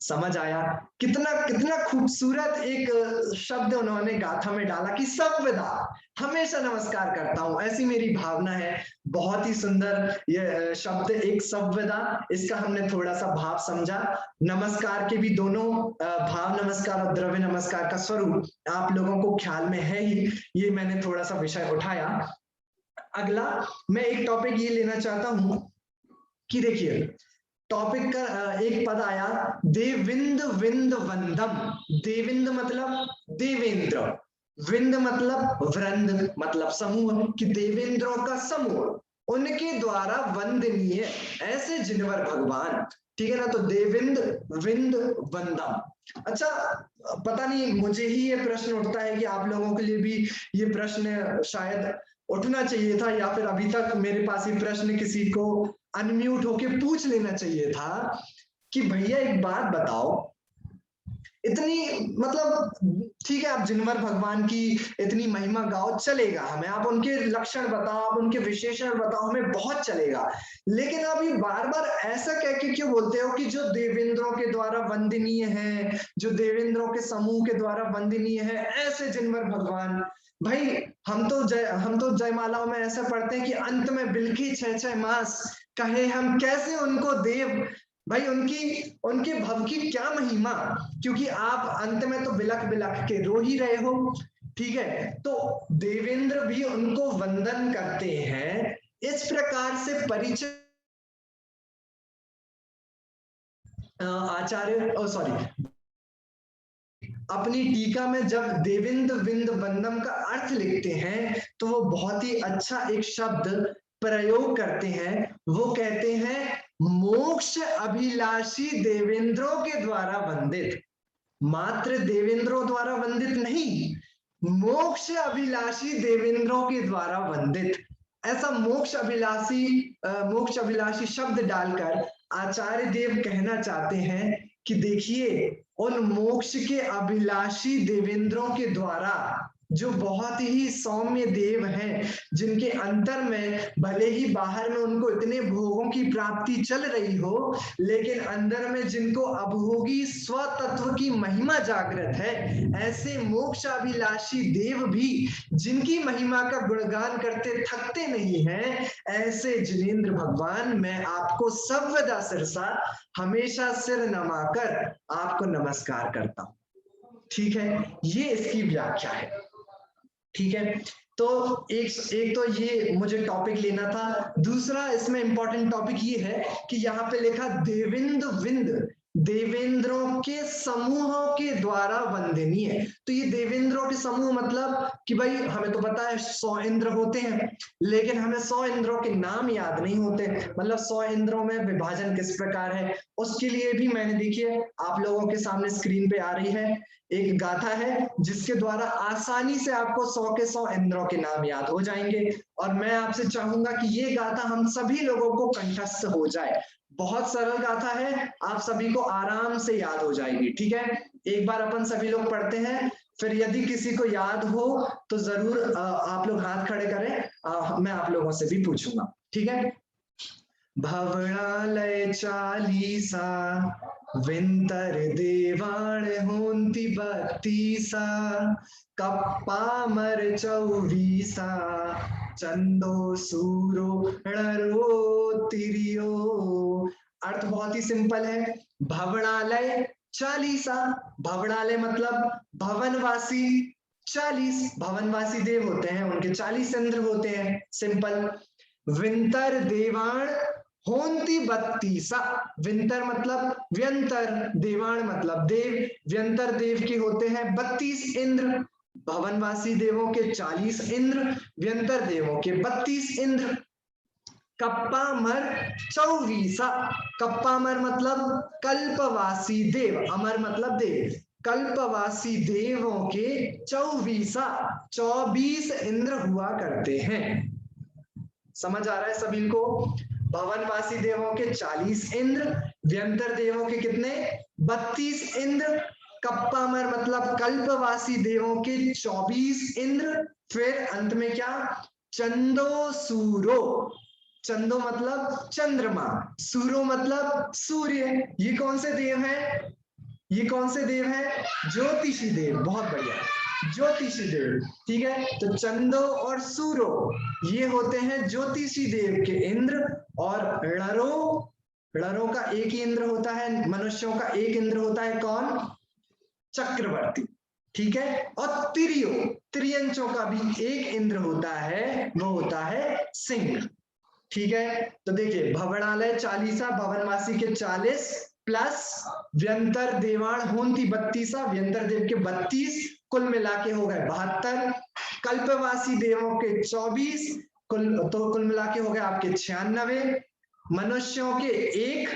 समझ आया? कितना कितना खूबसूरत एक शब्द उन्होंने गाथा में डाला कि सव्वदा, हमेशा नमस्कार करता हूं, ऐसी मेरी भावना है। बहुत ही सुंदर ये शब्द एक सव्वदा, इसका हमने थोड़ा सा भाव समझा। नमस्कार के भी दोनों भाव नमस्कार और द्रव्य नमस्कार का स्वरूप आप लोगों को ख्याल में है ही, ये मैंने थोड़ा सा विषय उठाया। अगला मैं एक टॉपिक ये लेना चाहता हूं कि देखिए टॉपिक का एक पद आया, देविंद विंद वंदम। देविंद मतलब देवेंद्र, विंद मतलब वृंद मतलब समूह, कि देवेंद्रों का समूह, उनके द्वारा वंदनीय ऐसे जिनवर भगवान। ठीक है ना, तो देविंद विंद वंदम। अच्छा, पता नहीं मुझे ही ये प्रश्न उठता है कि आप लोगों के लिए भी ये प्रश्न शायद उठना चाहिए था, या फिर अभी तक मेरे पास ये प्रश्न किसी को अनम्यूट होके पूछ लेना चाहिए था कि भैया एक बात बताओ, इतनी मतलब ठीक है आप जिनवर भगवान की इतनी महिमा गाओ, चलेगा हमें, आप उनके लक्षण बताओ, आप उनके विशेषण बताओ, हमें बहुत चलेगा, लेकिन आप ये बार बार ऐसा कह के क्यों बोलते हो कि जो देवेंद्रों के द्वारा वंदनीय है, जो देवेंद्रों के समूह के द्वारा वंदनीय है, ऐसे जिनवर भगवान। भाई हम तो जयमालाओं में ऐसा पढ़ते हैं कि अंत में बिलखी 6 मास कहे हम कैसे उनको देव। भाई उनके भव की क्या महिमा, क्योंकि आप अंत में तो बिलख बिलख के रो ही रहे हो। ठीक है, तो देवेंद्र भी उनको वंदन करते हैं। इस प्रकार से परिचय आचार्य सॉरी अपनी टीका में जब देवेंद्र विंद वंदम का अर्थ लिखते हैं तो वो बहुत ही अच्छा एक शब्द प्रयोग करते हैं। वो कहते हैं मोक्ष अभिलाषी देवेंद्रों के द्वारा वंदित। मात्र देवेंद्रों द्वारा वंदित नहीं, मोक्ष अभिलाषी देवेंद्रों के द्वारा वंदित। ऐसा मोक्ष अभिलाषी शब्द डालकर आचार्य देव कहना चाहते हैं कि देखिए उन मोक्ष के अभिलाषी देवेंद्रों के द्वारा, जो बहुत ही सौम्य देव हैं, जिनके अंतर में भले ही बाहर में उनको इतने भोगों की प्राप्ति चल रही हो, लेकिन अंदर में जिनको अभोगी स्वतत्व की महिमा जागृत है, ऐसे मोक्ष अभिलाषी देव भी जिनकी महिमा का गुणगान करते थकते नहीं हैं, ऐसे जिनेंद्र भगवान मैं आपको सर्वदा सिरसा हमेशा सिर नमाकर आपको नमस्कार करता हूं। ठीक है, ये इसकी व्याख्या है। ठीक है, तो एक तो ये मुझे टॉपिक लेना था। दूसरा इसमें इंपॉर्टेंट टॉपिक ये है कि यहाँ पे लिखा देवेंद्र विंद, देवेंद्रों के समूहों के द्वारा वंदनीय। तो ये देवेंद्रों के समूह मतलब कि भाई हमें तो पता है 100 इंद्र होते हैं, लेकिन हमें 100 इंद्रों के नाम याद नहीं होते। मतलब 100 इंद्रों में विभाजन किस प्रकार है, उसके लिए भी मैंने देखिए आप लोगों के सामने स्क्रीन पे आ रही है एक गाथा है, जिसके द्वारा आसानी से आपको 100 के 100 इंद्रों के नाम याद हो जाएंगे। और मैं आपसे चाहूंगा कि ये गाथा हम सभी लोगों को कंठस्थ हो जाए। बहुत सरल गाथा है, आप सभी को आराम से याद हो जाएगी। ठीक है, एक बार अपन सभी लोग पढ़ते हैं, फिर यदि किसी को याद हो तो जरूर आप लोग हाथ खड़े करें, मैं आप लोगों से भी पूछूंगा। ठीक है, भवणालय चालीसा विंतर देवाण होंति 32 कप्पामर 24 चंदो सूरो णरो तिरियो। अर्थ बहुत ही सिंपल है। भवणालय 40, भवणालय मतलब भवनवासी, 40 भवनवासी देव होते हैं, उनके 40 इंद्र होते हैं। सिंपल। विंतर देवाण होंति 32, विंतर मतलब व्यंतर, देवाण मतलब देव, व्यंतर देव के होते हैं 32 इंद्र। भवनवासी देवों के 40 इंद्र, व्यंतर देवों के 32 इंद्र। कप्पामर 24, कप्पामर मतलब कल्पवासी देव, अमर मतलब देव, कल्पवासी देवों के 24 इंद्र हुआ करते हैं। समझ आ रहा है सभी को? भवनवासी देवों के 40 इंद्र, व्यंतर देवों के कितने? 32 इंद्र। कप्पामर मतलब कल्पवासी देवों के 24 इंद्र। फिर अंत में क्या? चंदो सूरो, चंदो मतलब चंद्रमा, सूरो मतलब सूर्य। ये कौन से देव हैं? ये कौन से देव हैं? ज्योतिषी देव। बहुत बढ़िया, ज्योतिषी देव। ठीक है, तो चंदो और सूरो ये होते हैं ज्योतिषी देव के इंद्र। और णरों का एक ही इंद्र होता है, मनुष्यों का एक इंद्र होता है। कौन? चक्रवर्ती। ठीक है, और त्रियंचों का भी एक इंद्र होता है, वो होता है सिंह। ठीक है, तो देखिए भवनालय 40, भवनवासी के 40 प्लस व्यंतर देवाण होंति 32, व्यंतर देव के 32, कुल मिला के हो गए 72। कल्पवासी देवों के 24, कुल मिला के हो गए आपके 96। मनुष्यों के 1,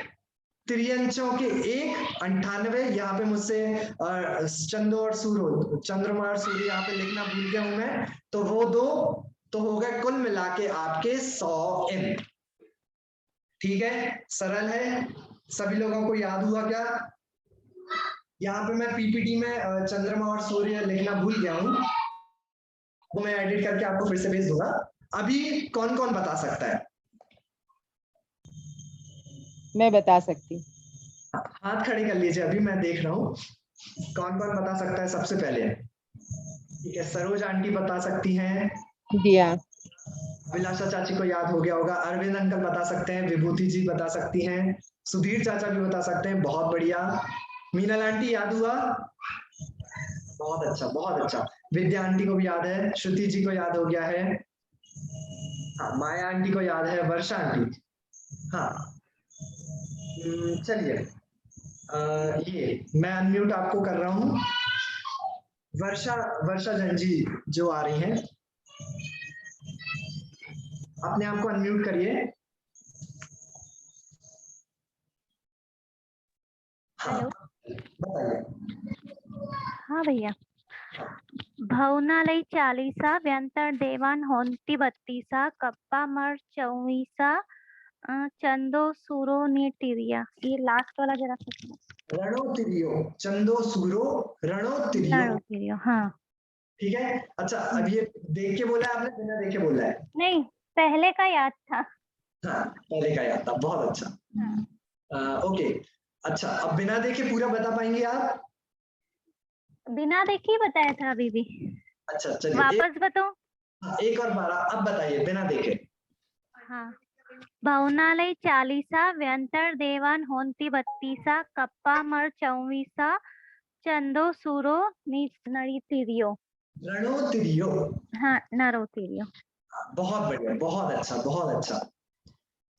त्रियंचों के 1, 98। यहाँ पे मुझसे चंद्र और सूर्य, चंद्रमा और सूर्य यहाँ पे लिखना भूल गया हूं मैं, तो वो 2, तो हो गए कुल मिला के आपके 100 इंद्र। ठीक है, सरल है, सभी लोगों को याद हुआ क्या? यहाँ पे मैं पीपीटी में चंद्रमा और सूर्य लिखना भूल गया हूँ, वो मैं एडिट करके आपको फिर से भेज दूंगा। अभी कौन कौन बता सकता है? मैं बता सकती हूँ। हाथ खड़े कर लीजिए, अभी मैं देख रहा हूँ कौन कौन बता सकता है सबसे पहले। ठीक है, सरोज आंटी बता सकती हैं। दिया। अभिलाषा चाची को याद हो गया होगा। अरविंद अंकल बता सकते हैं। विभूति जी बता सकती हैं। सुधीर चाचा भी बता सकते हैं। बहुत बढ़िया। मीनल आंटी याद हुआ? बहुत अच्छा, बहुत अच्छा। विद्या आंटी को भी याद है। श्रुति जी को याद हो गया है। हाँ, माया आंटी को याद है। वर्षा आंटी, हाँ। चलिए, ये मैं अनम्यूट आपको कर रहा हूँ। वर्षा जंजी जो आ रही हैं, अपने आप को अनम्यूट करिए। हेलो, बताइए। हाँ भैया। भवनालय 40 व्यंतर देवान होंती 32 कप्पा मर 24 चंदो सूरो ने टिरिया। ये लास्ट वाला जरा रणो तिरियो, चंदो सूरो रणो तिरियो। हाँ ठीक है। अच्छा, अब ये देख के बोला है आपने, बिना देखे बोला है? नहीं, पहले का याद था। हाँ, पहले का याद था। बहुत अच्छा। ओके, अच्छा, अब बिना देखे पूरा बता पाएंगे आप? बिना देखे ही बताया था अभी भी। अच्छा, चलिए वापस बताओ। हाँ, एक और बार अब बताइए बिना देखे। हाँ, भवनालय 40 व्यंतर देवान होंती 32 कप्पा मर 24 चंदो सूरो नरी तिरियो। रणो तिरियो। हाँ, नरो तिरियो। बहुत बढ़िया, बहुत अच्छा, बहुत अच्छा।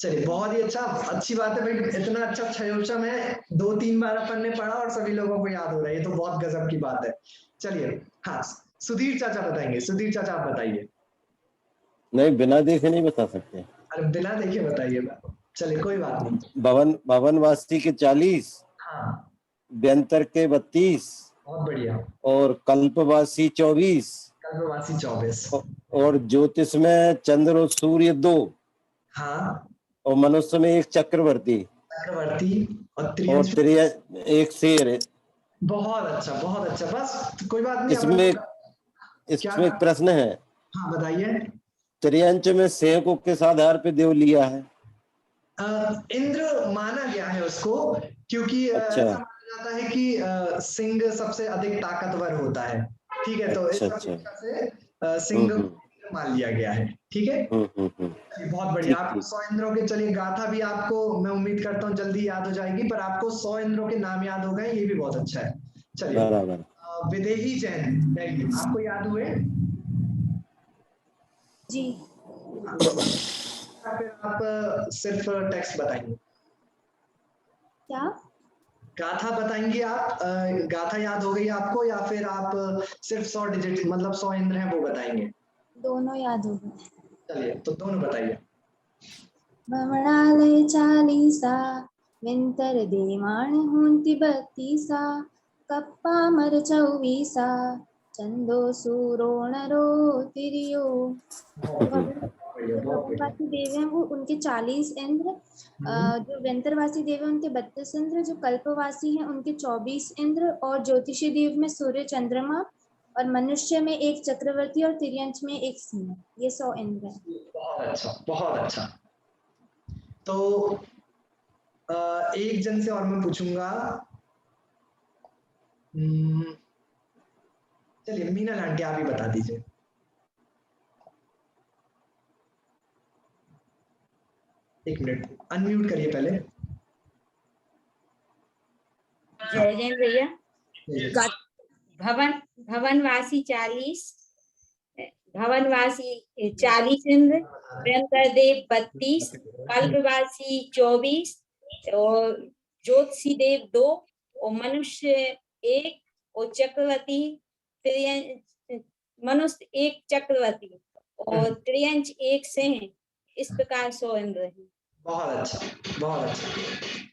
चलिए, बहुत ही अच्छा। अच्छी बात है भाई, इतना अच्छा क्षयोक्षम है, 2-3 बार अपन ने पढ़ा और सभी लोगों को याद हो रहा है। ये तो बहुत गजब की बात है। चलिए, हाँ, सुधीर चाचा बताएंगे। सुधीर चाचा आप बताइए। नहीं, बिना देखे नहीं बता सकते। अरे बिना देखे बताइए। चलिए, कोई बात नहीं। भवनवासी के 40, हाँ, व्यंतर के 32, बहुत बढ़िया, और कल्पवासी 24, कल्पवासी 24, और ज्योतिष में चंद्र और सूर्य 2, हाँ, और मनुष्य में 1 चक्रवर्ती और त्रियंच 1 शेर है। बहुत अच्छा, बहुत अच्छा। बस कोई बात नहीं। इसमें एक प्रश्न है। हाँ, बताइए। त्रियंच में शेर को किस आधार पे देव लिया है? इंद्र माना गया है उसको, क्योंकि अच्छा। ऐसा माना जाता है कि सिंह सबसे अधिक ताकतवर होता है। ठीक है, तो इस अपेक्षा से सिंह मान लिया गया है। ठीक है, बहुत बढ़िया। आपको 100 इंद्रों के, चलिए, गाथा भी आपको मैं उम्मीद करता हूँ जल्दी याद हो जाएगी, पर आपको 100 इंद्रों के नाम याद हो गए, ये भी बहुत अच्छा है। चलिए, विदेही जैन आपको याद हुए? जी। फिर आप सिर्फ टेक्स्ट बताएंगे। क्या गाथा बताएंगे आप? गाथा याद हो गई आपको, या फिर आप सिर्फ 100 डिजिट, मतलब 100 इंद्र हैं, वो बताएंगे? दोनों याद हो गए। चलिए, तो दोनों बताइए। भवनालय 40 व्यंतर देवान होंती 32 कप्पा मर 24 चंदो सूरो नरो तिरियो। व्यंतरवासी देव हैं वो उनके 40 इंद्र, जो व्यंतरवासी देव है उनके 32 इंद्र, जो कल्पवासी हैं उनके 24 इंद्र, और ज्योतिषी देव में सूर्य चंद्रमा, और मनुष्य में 1 चक्रवर्ती और तिर्यंच में 1 सिंह। ये 100 इंद्र है। बहुत अच्छा, बहुत अच्छा। तो एक जन से और मैं पूछूंगा। चलिए, मीना आंटी आप ही बता दीजिए। एक मिनट, अनम्यूट करिए पहले। जय जैन भैया। भवनवासी 40, भवनवासी 40 इंद्र, व्यंतर देव 32, कल्पवासी 24, और ज्योतिषी देव 2, और मनुष्य 1, और चक्रवर्ती मनुष्य 1 चक्रवर्ती, और त्रियंच 1 सिंह। इस प्रकार 100 इंद्र है। बहुत अच्छा, बहुत अच्छा।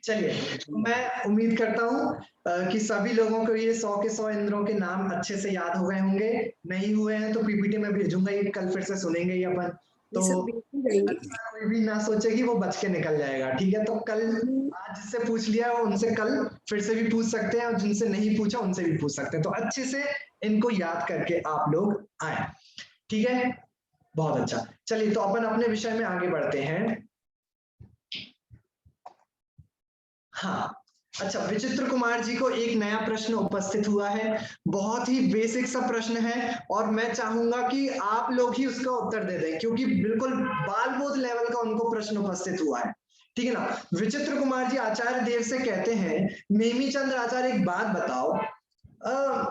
चलिए, तो मैं उम्मीद करता हूँ कि सभी लोगों को ये 100 के 100 इंद्रों के नाम अच्छे से याद हो गए होंगे। नहीं हुए हैं तो पीपीटी में भेजूंगा, ये कल फिर से सुनेंगे ही अपन। तो कोई भी ना सोचे कि वो बच के निकल जाएगा। ठीक है, तो कल आज जिससे पूछ लिया है उनसे कल फिर से भी पूछ सकते हैं, और जिनसे नहीं पूछा उनसे भी पूछ सकते हैं। तो अच्छे से इनको याद करके आप लोग आए। ठीक है, बहुत अच्छा। चलिए, तो अपन अपने विषय में आगे बढ़ते हैं। हाँ, अच्छा, विचित्र कुमार जी को एक नया प्रश्न उपस्थित हुआ है, बहुत ही बेसिक सा प्रश्न है और मैं चाहूंगा कि आप लोग ही उसका उत्तर दे दें क्योंकि बिल्कुल बाल बोध लेवल का उनको प्रश्न उपस्थित हुआ है। ठीक है ना। विचित्र कुमार जी आचार्य देव से कहते हैं, नेमीचंद्र आचार्य एक बात बताओ,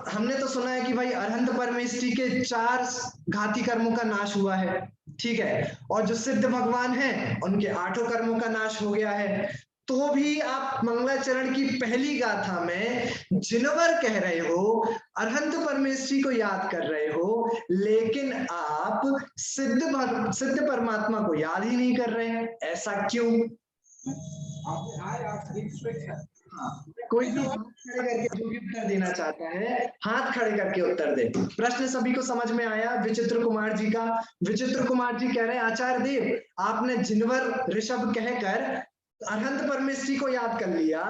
हमने तो सुना है कि भाई अरहंत परमेष्ठी के 4 घाती कर्मों का नाश हुआ है, ठीक है, और जो सिद्ध भगवान हैं उनके 8 कर्मों का नाश हो गया है, तो भी आप मंगलाचरण की पहली गाथा में जिनवर कह रहे हो, अरहंत परमेष्ठी को याद कर रहे हो, लेकिन आप सिद्ध परमात्मा को याद ही नहीं कर रहे हैं, ऐसा क्यों? कोई भी हाथ खड़े करके जो भी उत्तर देना चाहता है हाथ खड़े करके उत्तर दे। प्रश्न सभी को समझ में आया विचित्र कुमार जी का? विचित्र कुमार जी कह रहे हैं, आचार्य देव आपने जिनवर ऋषभ कहकर अरहंत परमेष्ठी को याद कर लिया,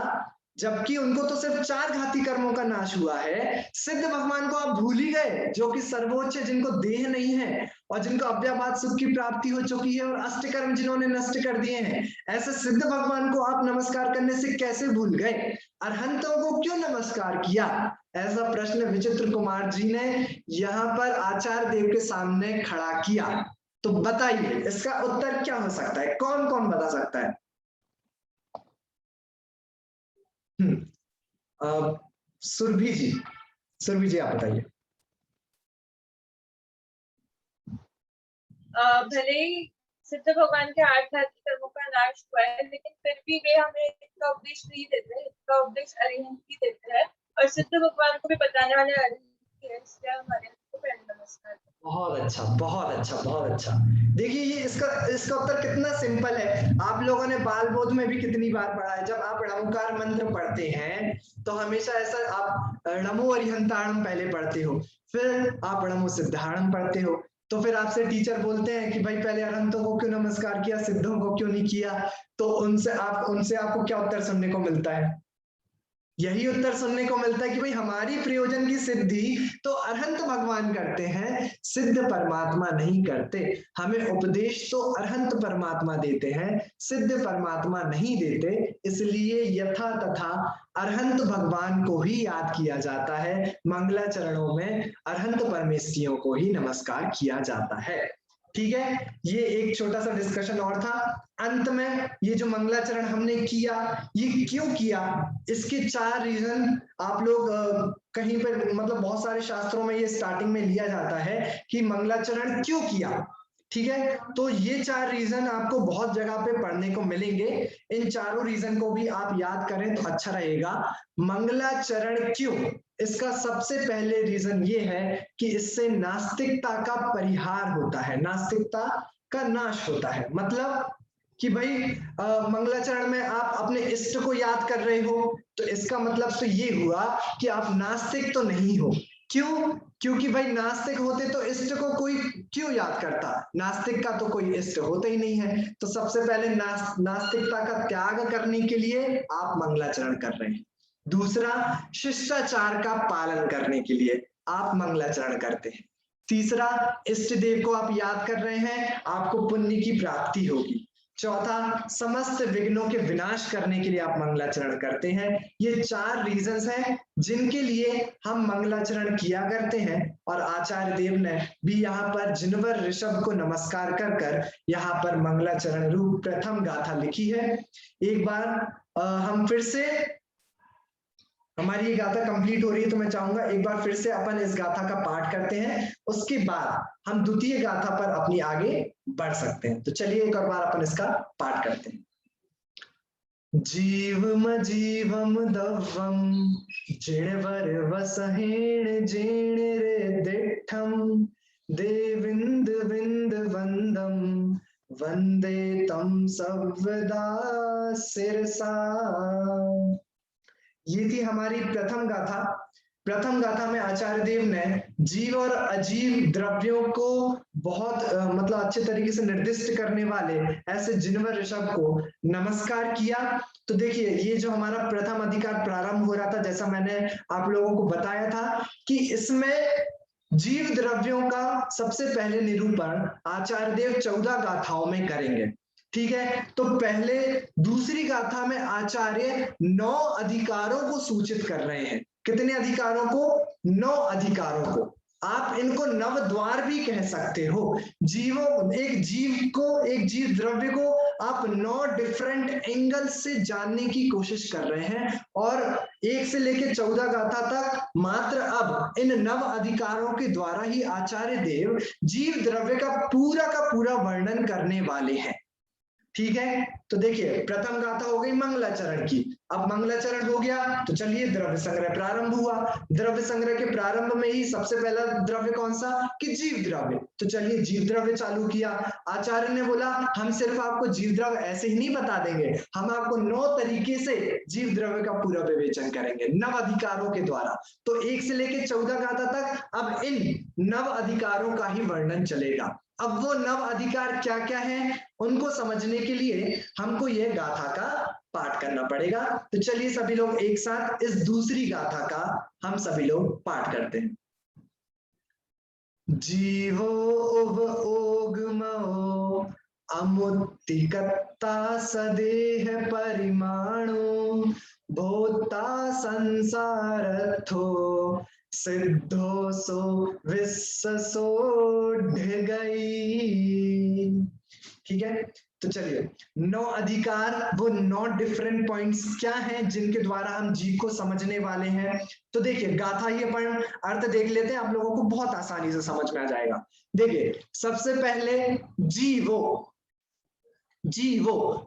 जबकि उनको तो सिर्फ 4 घाती कर्मों का नाश हुआ है। सिद्ध भगवान को आप भूल ही गए, जो कि सर्वोच्च, जिनको देह नहीं है और जिनको अव्याभात सुख की प्राप्ति हो चुकी है और अष्टकर्म जिन्होंने नष्ट कर दिए हैं, ऐसे सिद्ध भगवान को आप नमस्कार करने से कैसे भूल गए? अरहंतों को क्यों नमस्कार किया? ऐसा प्रश्न विचित्र कुमार जी ने यहाँ पर आचार्य देव के सामने खड़ा किया। तो बताइए इसका उत्तर क्या हो सकता है? कौन कौन बता सकता है? सुरभि जी आप बताइए। भले ही सिद्ध भगवान के 8 घाती कर्मों का नाश हुआ है, लेकिन फिर भी वे हमें इसका उपदेश नहीं देते हैं, इसका उपदेश अरिहंत ही देते हैं और सिद्ध भगवान को भी बताने वाले अरिहंत है, इसलिए हमारे को पहले नमस्कार। बहुत अच्छा, बहुत अच्छा, बहुत अच्छा। देखिए ये इसका उत्तर कितना सिंपल है। आप लोगों ने बाल बोध में भी कितनी बार पढ़ा है, जब आप णमुकार मंत्र पढ़ते हैं तो हमेशा ऐसा आप णमो अरिहंताणम पहले पढ़ते हो, फिर आप णमो सिद्धाणम पढ़ते हो, तो फिर आपसे टीचर बोलते हैं कि भाई पहले अरहंतों को क्यों नमस्कार किया, सिद्धों को क्यों नहीं किया? तो उनसे आपको क्या उत्तर सुनने को मिलता है? यही उत्तर सुनने को मिलता है कि भाई हमारी प्रयोजन की सिद्धि तो अरहंत भगवान करते हैं, सिद्ध परमात्मा नहीं करते। हमें उपदेश तो अरहंत परमात्मा देते हैं, सिद्ध परमात्मा नहीं देते, इसलिए यथा तथा अरहंत भगवान को ही याद किया जाता है। मंगलाचरणों में अरहंत परमेष्ठियों को ही नमस्कार किया जाता है। ठीक है, ये एक छोटा सा डिस्कशन और था। अंत में ये जो मंगलाचरण हमने किया, ये क्यों किया, इसके 4 रीजन आप लोग कहीं पर, मतलब बहुत सारे शास्त्रों में ये स्टार्टिंग में लिया जाता है कि मंगलाचरण क्यों किया। ठीक है, तो ये 4 रीजन आपको बहुत जगह पे पढ़ने को मिलेंगे। इन चारों रीजन को भी आप याद करें तो अच्छा रहेगा। मंगलाचरण क्यों, इसका सबसे पहले रीजन ये है कि इससे नास्तिकता का परिहार होता है, नास्तिकता का नाश होता है। मतलब कि भाई मंगलाचरण में आप अपने इष्ट को याद कर रहे हो, तो इसका मतलब तो ये हुआ कि आप नास्तिक तो नहीं हो। क्यों? क्योंकि भाई नास्तिक होते तो इष्ट को कोई क्यों याद करता? नास्तिक का तो कोई इष्ट होता ही नहीं है। तो सबसे पहले नास्तिकता का त्याग करने के लिए आप मंगलाचरण कर रहे हैं। दूसरा, शिष्टाचार का पालन करने के लिए आप मंगलाचरण करते हैं। तीसरा, इष्ट देव को आप याद कर रहे हैं, आपको पुण्य की प्राप्ति होगी। चौथा, समस्त विघ्नों के विनाश करने के लिए आप मंगलाचरण करते हैं। ये 4 रीजंस हैं जिनके लिए हम मंगलाचरण किया करते हैं। और आचार्य देव ने भी यहाँ पर जिनवर ऋषभ को नमस्कार कर कर यहाँ पर मंगलाचरण रूप प्रथम गाथा लिखी है। एक बार हम फिर से, हमारी ये गाथा कंप्लीट हो रही है तो मैं चाहूंगा एक बार फिर से अपन इस गाथा का पाठ करते हैं, उसके बाद हम द्वितीय गाथा पर अपनी आगे बढ़ सकते हैं। तो चलिए एक और बार अपन इसका पाठ करते हैं। जीवम जीवम दवम जिणवर वसहेण जेण रे दिठम देविंद विंद वंदम वंदे तम सर्वदा सिरसा। ये थी हमारी प्रथम गाथा। प्रथम गाथा में आचार्य देव ने जीव और अजीव द्रव्यों को बहुत मतलब अच्छे तरीके से निर्दिष्ट करने वाले ऐसे जिनवर ऋषभ को नमस्कार किया। तो देखिए ये जो हमारा प्रथम अधिकार प्रारंभ हो रहा था, जैसा मैंने आप लोगों को बताया था कि इसमें जीव द्रव्यों का सबसे पहले निरूपण आचार्य देव 14 गाथाओं में करेंगे। ठीक है, तो पहले दूसरी गाथा में आचार्य 9 अधिकारों को सूचित कर रहे हैं। कितने अधिकारों को? 9 अधिकारों को। आप इनको नव द्वार भी कह सकते हो। एक जीव द्रव्य को आप 9 डिफरेंट एंगल से जानने की कोशिश कर रहे हैं, और 1 से लेकर 14 गाथा तक मात्र अब इन 9 अधिकारों के द्वारा ही आचार्य देव जीव द्रव्य का पूरा वर्णन करने वाले हैं। ठीक है, तो देखिए प्रथम गाथा हो गई मंगलाचरण की। अब मंगलाचरण हो गया तो चलिए द्रव्य संग्रह प्रारंभ हुआ। द्रव्य संग्रह के प्रारंभ में ही सबसे पहला द्रव्य कौन सा? कि जीव द्रव्य। तो चलिए जीव द्रव्य चालू किया। आचार्य ने बोला हम सिर्फ आपको जीव द्रव्य ऐसे ही नहीं बता देंगे, हम आपको 9 तरीके से जीव द्रव्य का पूरा विवेचन करेंगे 9 अधिकारों के द्वारा। तो 1 से लेकर 14 गाथा तक अब इन 9 अधिकारों का ही वर्णन चलेगा। अब वो 9 अधिकार क्या क्या हैं उनको समझने के लिए हमको यह गाथा का पाठ करना पड़ेगा। तो चलिए सभी लोग एक साथ इस दूसरी गाथा का हम सभी लोग पाठ करते हैं। जीवो उव ओगमो अमुत्तिकत्ता सदेह परिमाणो भोता संसारथो सिद्धो सो विस्सो ढगई। ठीक है, तो चलिए 9 अधिकार, वो 9 डिफरेंट पॉइंट्स क्या हैं जिनके द्वारा हम जीव को समझने वाले हैं। तो देखिए गाथा ही अपन अर्थ देख लेते हैं, आप लोगों को बहुत आसानी से समझ में आ जाएगा। देखिए सबसे पहले जीवो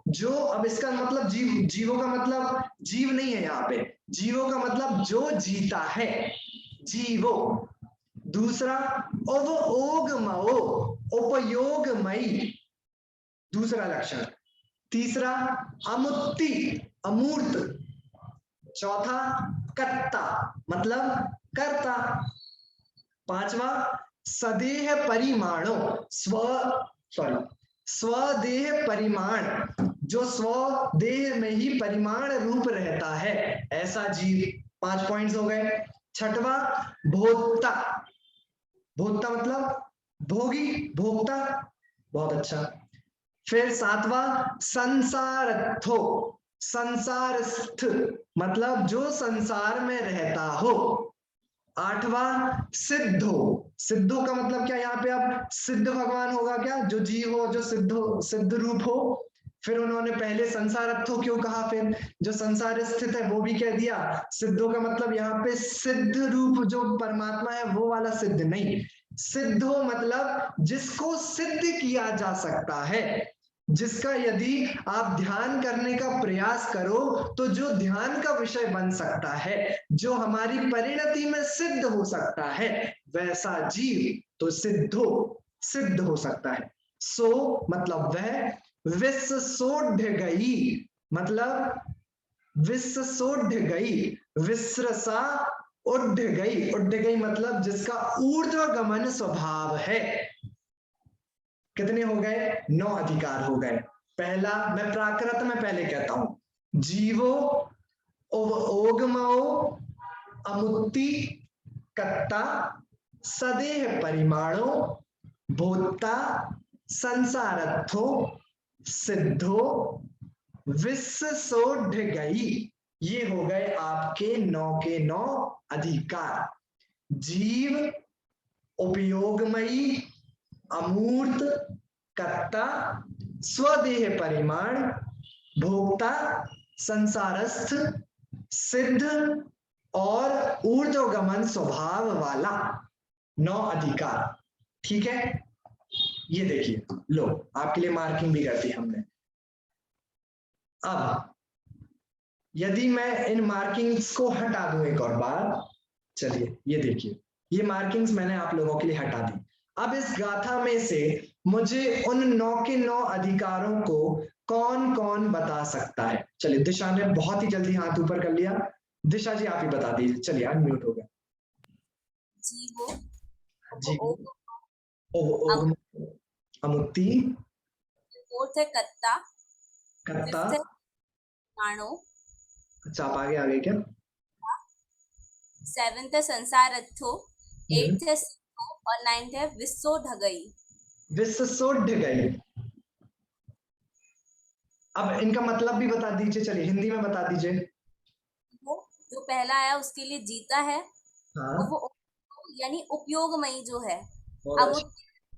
जो, अब इसका मतलब जीवों का मतलब जीव नहीं है यहाँ पे, जीवों का मतलब जो जीता है, जीवो। दूसरा ओगमो, उपयोगमयी, दूसरा लक्षण। तीसरा अमुत्ति, अमूर्त। चौथा कत्ता, मतलब कर्ता। पांचवा सदेह परिमाणो, स्वदेह परिमाण, जो स्वदेह में ही परिमाण रूप रहता है ऐसा जीव। 5 पॉइंट्स हो गए। छठवा भोक्ता, भोक्ता मतलब भोगी, भोक्ता, बहुत अच्छा। फिर 7वां संसारथो, संसारस्थ मतलब जो संसार में रहता हो। 8वां सिद्धो, सिद्धो का मतलब क्या यहाँ पे अब सिद्ध भगवान होगा क्या, जो जीव हो, जो सिद्ध रूप हो। फिर उन्होंने पहले संसारथो क्यों कहा, फिर जो संसार स्थित है वो भी कह दिया। सिद्धों का मतलब यहाँ पे सिद्ध रूप जो परमात्मा है वो वाला सिद्ध नहीं, सिद्धो मतलब जिसको सिद्ध किया जा सकता है, जिसका यदि आप ध्यान करने का प्रयास करो तो जो ध्यान का विषय बन सकता है, जो हमारी परिणति में सिद्ध हो सकता है, वैसा जीव तो सिद्ध हो सकता है। सो मतलब वह, विस्सोढ़ गई मतलब विस्सोढ़ गई, विस्रसा उड़ गई मतलब जिसका ऊर्ध्वगमन स्वभाव है। कितने हो गए? 9 अधिकार हो गए। पहला मैं प्राकृत में पहले कहता हूं, जीवो ओगमो अमुत्ति कत्ता सदेह परिमाणो भोक्ता संसारथो सिद्धो विस्सोढ़ गई। ये हो गए आपके 9 के 9 अधिकार। जीव, उपयोगमयी, अमूर्त, कर्ता, स्वदेह परिमाण, भोक्ता, संसारस्थ, सिद्ध और ऊर्ध्वगमन स्वभाव वाला 9 अधिकार। ठीक है, ये देखिए, लो आपके लिए मार्किंग भी कर दी हमने। अब यदि मैं इन मार्किंग्स को हटा दूं एक और बार, चलिए ये देखिए, ये मार्किंग्स मैंने आप लोगों के लिए हटा दी। अब इस गाथा में से मुझे उन 9 के 9 अधिकारों को कौन कौन बता सकता है? चलिए दिशा ने बहुत ही जल्दी हाथ ऊपर कर लिया। दिशा जी आप ही बता दीजिए। चलिए अनम्यूट हो गया। जीवो, अमुक्ति, फोर्थ है कत्ता, मानो। अच्छा आप आगे क्या? 7th है संसारथो, 8th है सिद्धो और 9th है विस्सोढ़ गई। विस्सोढ़ गई। अब इनका मतलब भी बता दीजिए, चलिए हिंदी में बता दीजिए। वो जो पहला आया उसके लिए जीता है, हाँ, वो यानी उपयोगमयी जो है, बहुत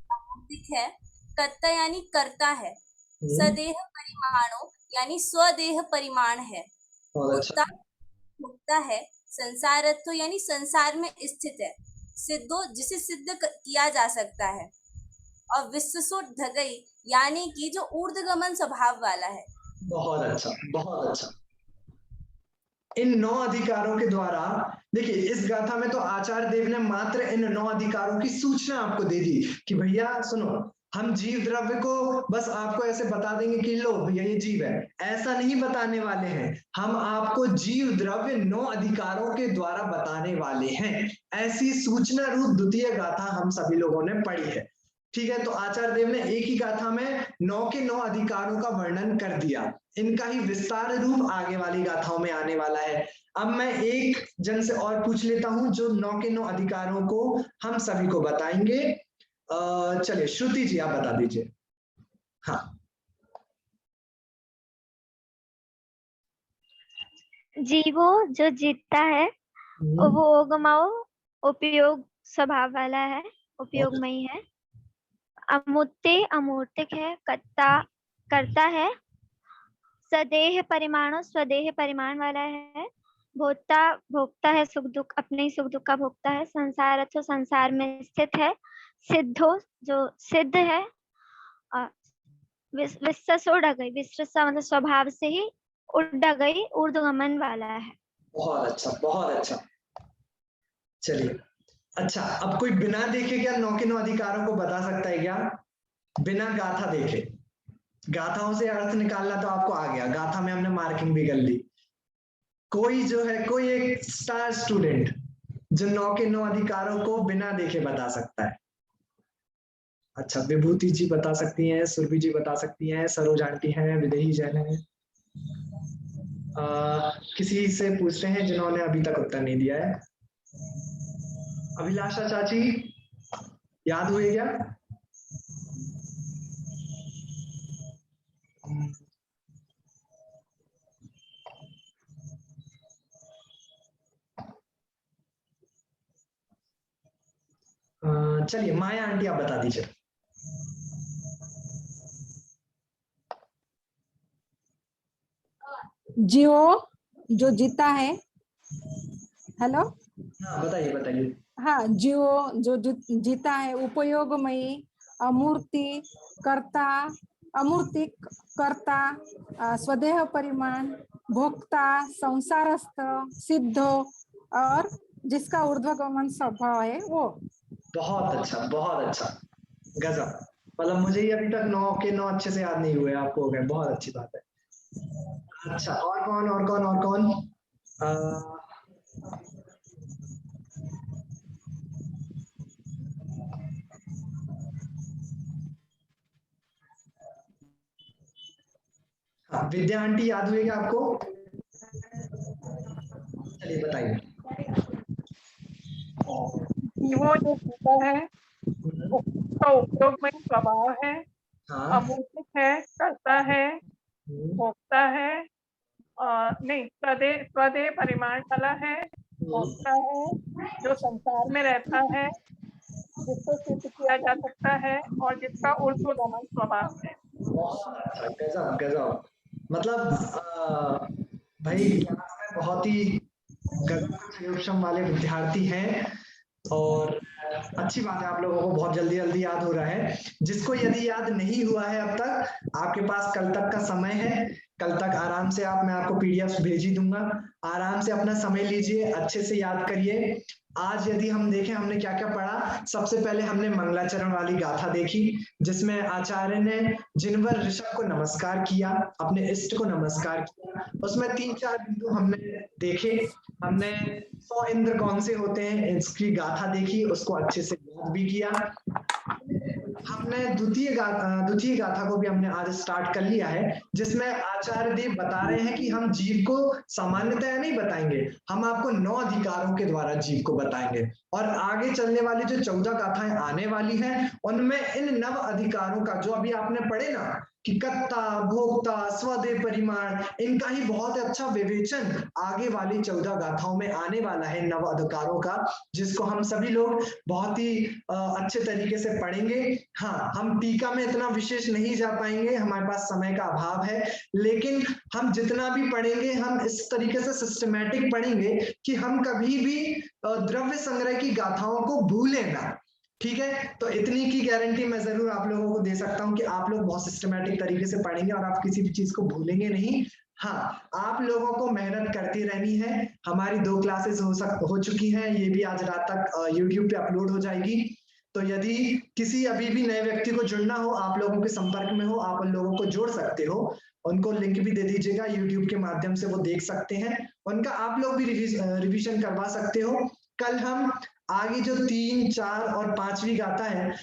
अमूर्तिक है, कर्ता यानी करता है, सदेह परिमाणो यानी स्वदेह परिमाण है, अच्छा, भोक्ता है, संसारत्व यानी संसार में स्थित है, सिद्धो जिसे सिद्ध किया जा सकता है, और विश्वसो ढगई यानी कि जो ऊर्ध्वगमन स्वभाव वाला है। बहुत अच्छा, बहुत अच्छा। इन 9 अधिकारों के द्वारा, देखिए इस गाथा में तो आचार्य देव ने मात्र इन 9 अधिकारों की सूचना आपको दे दी कि भैया सुनो, हम जीव द्रव्य को बस आपको ऐसे बता देंगे कि लो भैया ये जीव है, ऐसा नहीं बताने वाले हैं। हम आपको जीव द्रव्य 9 अधिकारों के द्वारा बताने वाले हैं। ऐसी सूचना रूप द्वितीय गाथा हम सभी लोगों ने पढ़ी है। ठीक है, तो आचार्य देव ने एक ही गाथा में 9 के 9 अधिकारों का वर्णन कर दिया। इनका ही विस्तार रूप आगे वाली गाथाओं में आने वाला है। अब मैं एक जन से और पूछ लेता हूं जो 9 के 9 अधिकारों को हम सभी को बताएंगे। चलिए श्रुति जी आप बता दीजिए। हाँ, जीवो जो जीतता है वो ओगमाओ उपयोग स्वभाव वाला है, उपयोगमयी है। अमूर्ते अमूर्तिक है, करता है, सदेह परिमाणो स्वदेह परिमाण वाला है, भोक्ता भोक्ता है, सुख दुख अपने ही सुख दुख का भोक्ता है, संसार अथवा संसार में स्थित है, सिद्धो जो सिद्ध है, विश्वसो ढगई विश्वसा मतलब स्वभाव से ही ढगई ऊर्ध्वगमन वाला है। बहुत अच्छा, बहुत अच्छा। चलिए अच्छा, अब कोई बिना देखे क्या 9 के 9 अधिकारों को बता सकता है क्या? बिना गाथा देखे? गाथाओं से अर्थ निकालना तो आपको आ गया, गाथा में हमने मार्किंग भी कर ली। कोई जो है, कोई एक स्टार स्टूडेंट जो 9 के 9 अधिकारों को बिना देखे बता सकता है? अच्छा, विभूति जी बता सकती हैं, सुरभि जी बता सकती हैं, सरोज आंटी हैं, विदेही जैन है। किसी से पूछते हैं जिन्होंने अभी तक उत्तर नहीं दिया है। अभिलाषा चाची याद हुए क्या? चलिए माया आंटी आप बता दीजिए। जियो जो जीता है। हेलो, हाँ बताइए बताइए। हाँ, जियो जो जीता है, उपयोगमयी, अमूर्ति कर्ता, अमूर्तिक कर्ता, स्वदेह परिमाण, भोक्ता, संसारस्थ, सिद्ध और जिसका ऊर्ध्वगमन स्वभाव है वो। बहुत अच्छा, बहुत अच्छा, गजब। मतलब मुझे ही अभी तक 9 के 9 अच्छे से याद नहीं हुए, आपको हो गए, बहुत अच्छी बात है। अच्छा, और कौन और कौन और कौन? हाँ, विद्या आंटी याद हुई क्या आपको? चलिए बताइए। वो जो जीता है उसका उपयोगमयी स्वभाव है, अमूर्तिक है, करता है, भोक्ता है, नहीं स्वदेह परिमाण वाला है, भोक्ता है, जो संसार में रहता है, जिसको सिद्ध किया जा सकता है और जिसका ऊर्ध्वगमन स्वभाव है। गजब गजब। मतलब भाई क्लास में बहुत ही गजब वाले विद्यार्थी हैं और अच्छी बात है, आप लोगों को बहुत जल्दी जल्दी याद हो रहा है। जिसको यदि याद नहीं हुआ है अब तक, आपके पास कल तक का समय है। कल तक आराम से मैं आपको पीडीएफ भेज ही दूंगा, आराम से अपना समय लीजिए, अच्छे से याद करिए। आज यदि हम देखें हमने क्या क्या पढ़ा, सबसे पहले हमने मंगलाचरण वाली गाथा देखी जिसमें आचार्य ने जिनवर ऋषभ को नमस्कार किया, अपने इष्ट को नमस्कार किया। उसमें 3-4 बिंदु हमने देखे। हमने 100 इंद्र कौन से होते हैं इसकी गाथा देखी, उसको अच्छे से याद भी किया। हमने द्वितीय गाथा को भी हमने आज स्टार्ट कर लिया है, जिसमें आचार्य देव बता रहे हैं कि हम जीव को सामान्यतया नहीं बताएंगे, हम आपको 9 अधिकारों के द्वारा जीव को बताएंगे। और आगे चलने वाली जो 14 गाथाएं आने वाली हैं उनमें इन 9 अधिकारों का, जो अभी आपने पढ़े ना कि कर्ता, भोक्ता, स्वदेव परिमाण, इनका ही बहुत अच्छा विवेचन आगे वाली 14 गाथाओं में आने वाला है, नव अधिकारों का, जिसको हम सभी लोग बहुत ही अच्छे तरीके से पढ़ेंगे। हाँ, हम टीका में इतना विशेष नहीं जा पाएंगे, हमारे पास समय का अभाव है, लेकिन हम जितना भी पढ़ेंगे हम इस तरीके से सिस्टमैटिक पढ़ेंगे कि हम कभी भी द्रव्य संग्रह की गाथाओं को भूलें ना। ठीक है, तो इतनी की गारंटी मैं जरूर आप लोगों को दे सकता हूं कि आप लोग बहुत सिस्टमैटिक तरीके से पढ़ेंगे और आप किसी भी चीज को भूलेंगे नहीं। हाँ, आप लोगों को मेहनत करती रहनी है। हमारी 2 क्लासेस हो चुकी हैं, ये भी आज रात तक YouTube पे अपलोड हो जाएगी। तो यदि किसी अभी भी नए व्यक्ति को जुड़ना हो, आप लोगों के संपर्क में हो, आप उन लोगों को जोड़ सकते हो, उनको लिंक भी दे दीजिएगा, YouTube के माध्यम से वो देख सकते हैं, उनका आप लोग भी रिवीजन करवा सकते हो। कल हम आगे जो 3, 4 और 5वीं गाथा है,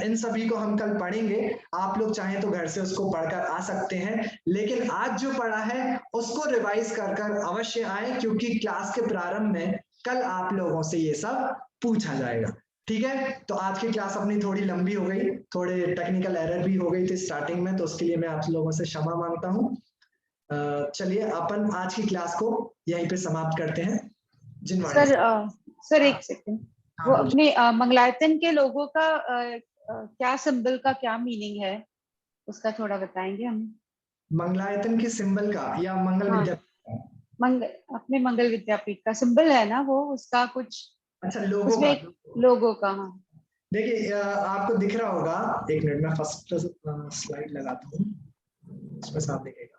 इन सभी को हम कल पढ़ेंगे। आप लोग चाहें तो घर से उसको पढ़कर आ सकते हैं, लेकिन आज जो पढ़ा है उसको रिवाइज कर अवश्य आए, क्योंकि क्लास के प्रारंभ में कल आप लोगों से ये सब पूछा जाएगा। ठीक है, तो आज की क्लास अपनी थोड़ी लंबी हो गई, थोड़े टेक्निकल एरर भी हो गई थी स्टार्टिंग में, तो उसके लिए मैं आप लोगों से क्षमा मांगता हूँ। चलिए अपन आज की क्लास को यहीं पे समाप्त करते हैं। सर एक सेकंड, वो अपने मंगलायतन के लोगों का क्या सिंबल का क्या मीनिंग है, उसका थोड़ा बताएंगे हमें? मंगलायतन के सिंबल का या मंगल विद्यापीठ? अपने मंगल विद्यापीठ का सिंबल है ना वो, उसका कुछ अच्छा लोगो का। हाँ, देखिए आपको दिख रहा होगा, एक मिनट में फर्स्ट स्लाइड लगाता हूँ, इसमें साफ दिखेगा।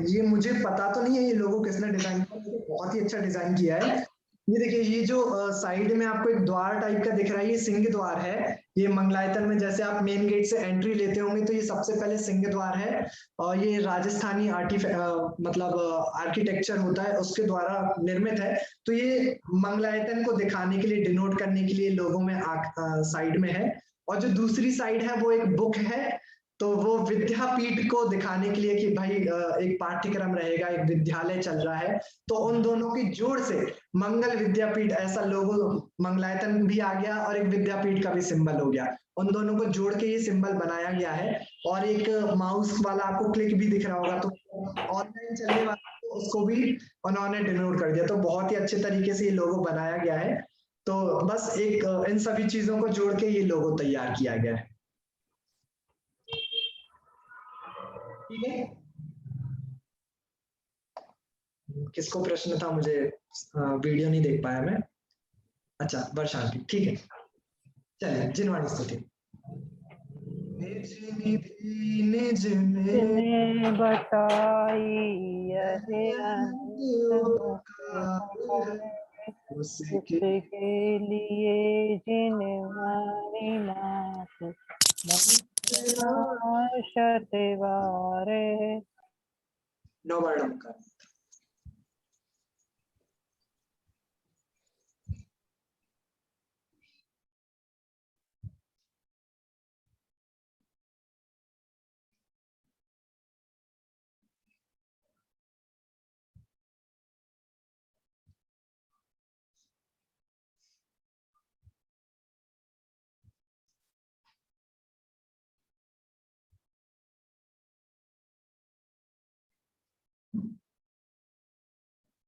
ये मुझे पता तो नहीं है ये लोगो किसने डिजाइन किया, बहुत ही अच्छा डिजाइन किया है। ये देखिए, ये जो साइड में आपको एक द्वार टाइप का दिख रहा है, ये सिंह द्वार है। ये मंगलायतन में जैसे आप मेन गेट से एंट्री लेते होंगे तो ये सबसे पहले सिंह द्वार है, और ये राजस्थानी मतलब आर्किटेक्चर होता है उसके द्वारा निर्मित है। तो ये मंगलायतन को दिखाने के लिए, डिनोट करने के लिए लोगों में साइड में है। और जो दूसरी साइड है वो एक बुक है, तो वो विद्यापीठ को दिखाने के लिए कि भाई एक पाठ्यक्रम रहेगा, एक विद्यालय चल रहा है, तो उन दोनों की जोड़ से मंगल विद्यापीठ ऐसा लोगो, मंगलायतन भी आ गया और एक विद्यापीठ का भी सिंबल हो गया। उन दोनों को जोड़ के ये सिंबल बनाया गया है। और एक माउस वाला आपको क्लिक भी दिख रहा होगा, तो ऑनलाइन चलने वाला तो उसको भी उन्होंने डिनोट कर दिया। तो बहुत ही अच्छे तरीके से ये लोगो बनाया गया है। तो बस एक इन सभी चीजों को जोड़ के ये लोगो तैयार किया गया है। ठीक है, किसको प्रश्न था? मुझे वीडियो नहीं देख पाया मैं। अच्छा, वर्षांति, ठीक है। चलिए, जिनवाणी स्तुति। निज में बताई उसके लिए जिनवाणी नाथ शतवारे। नौ बार नमस्कार।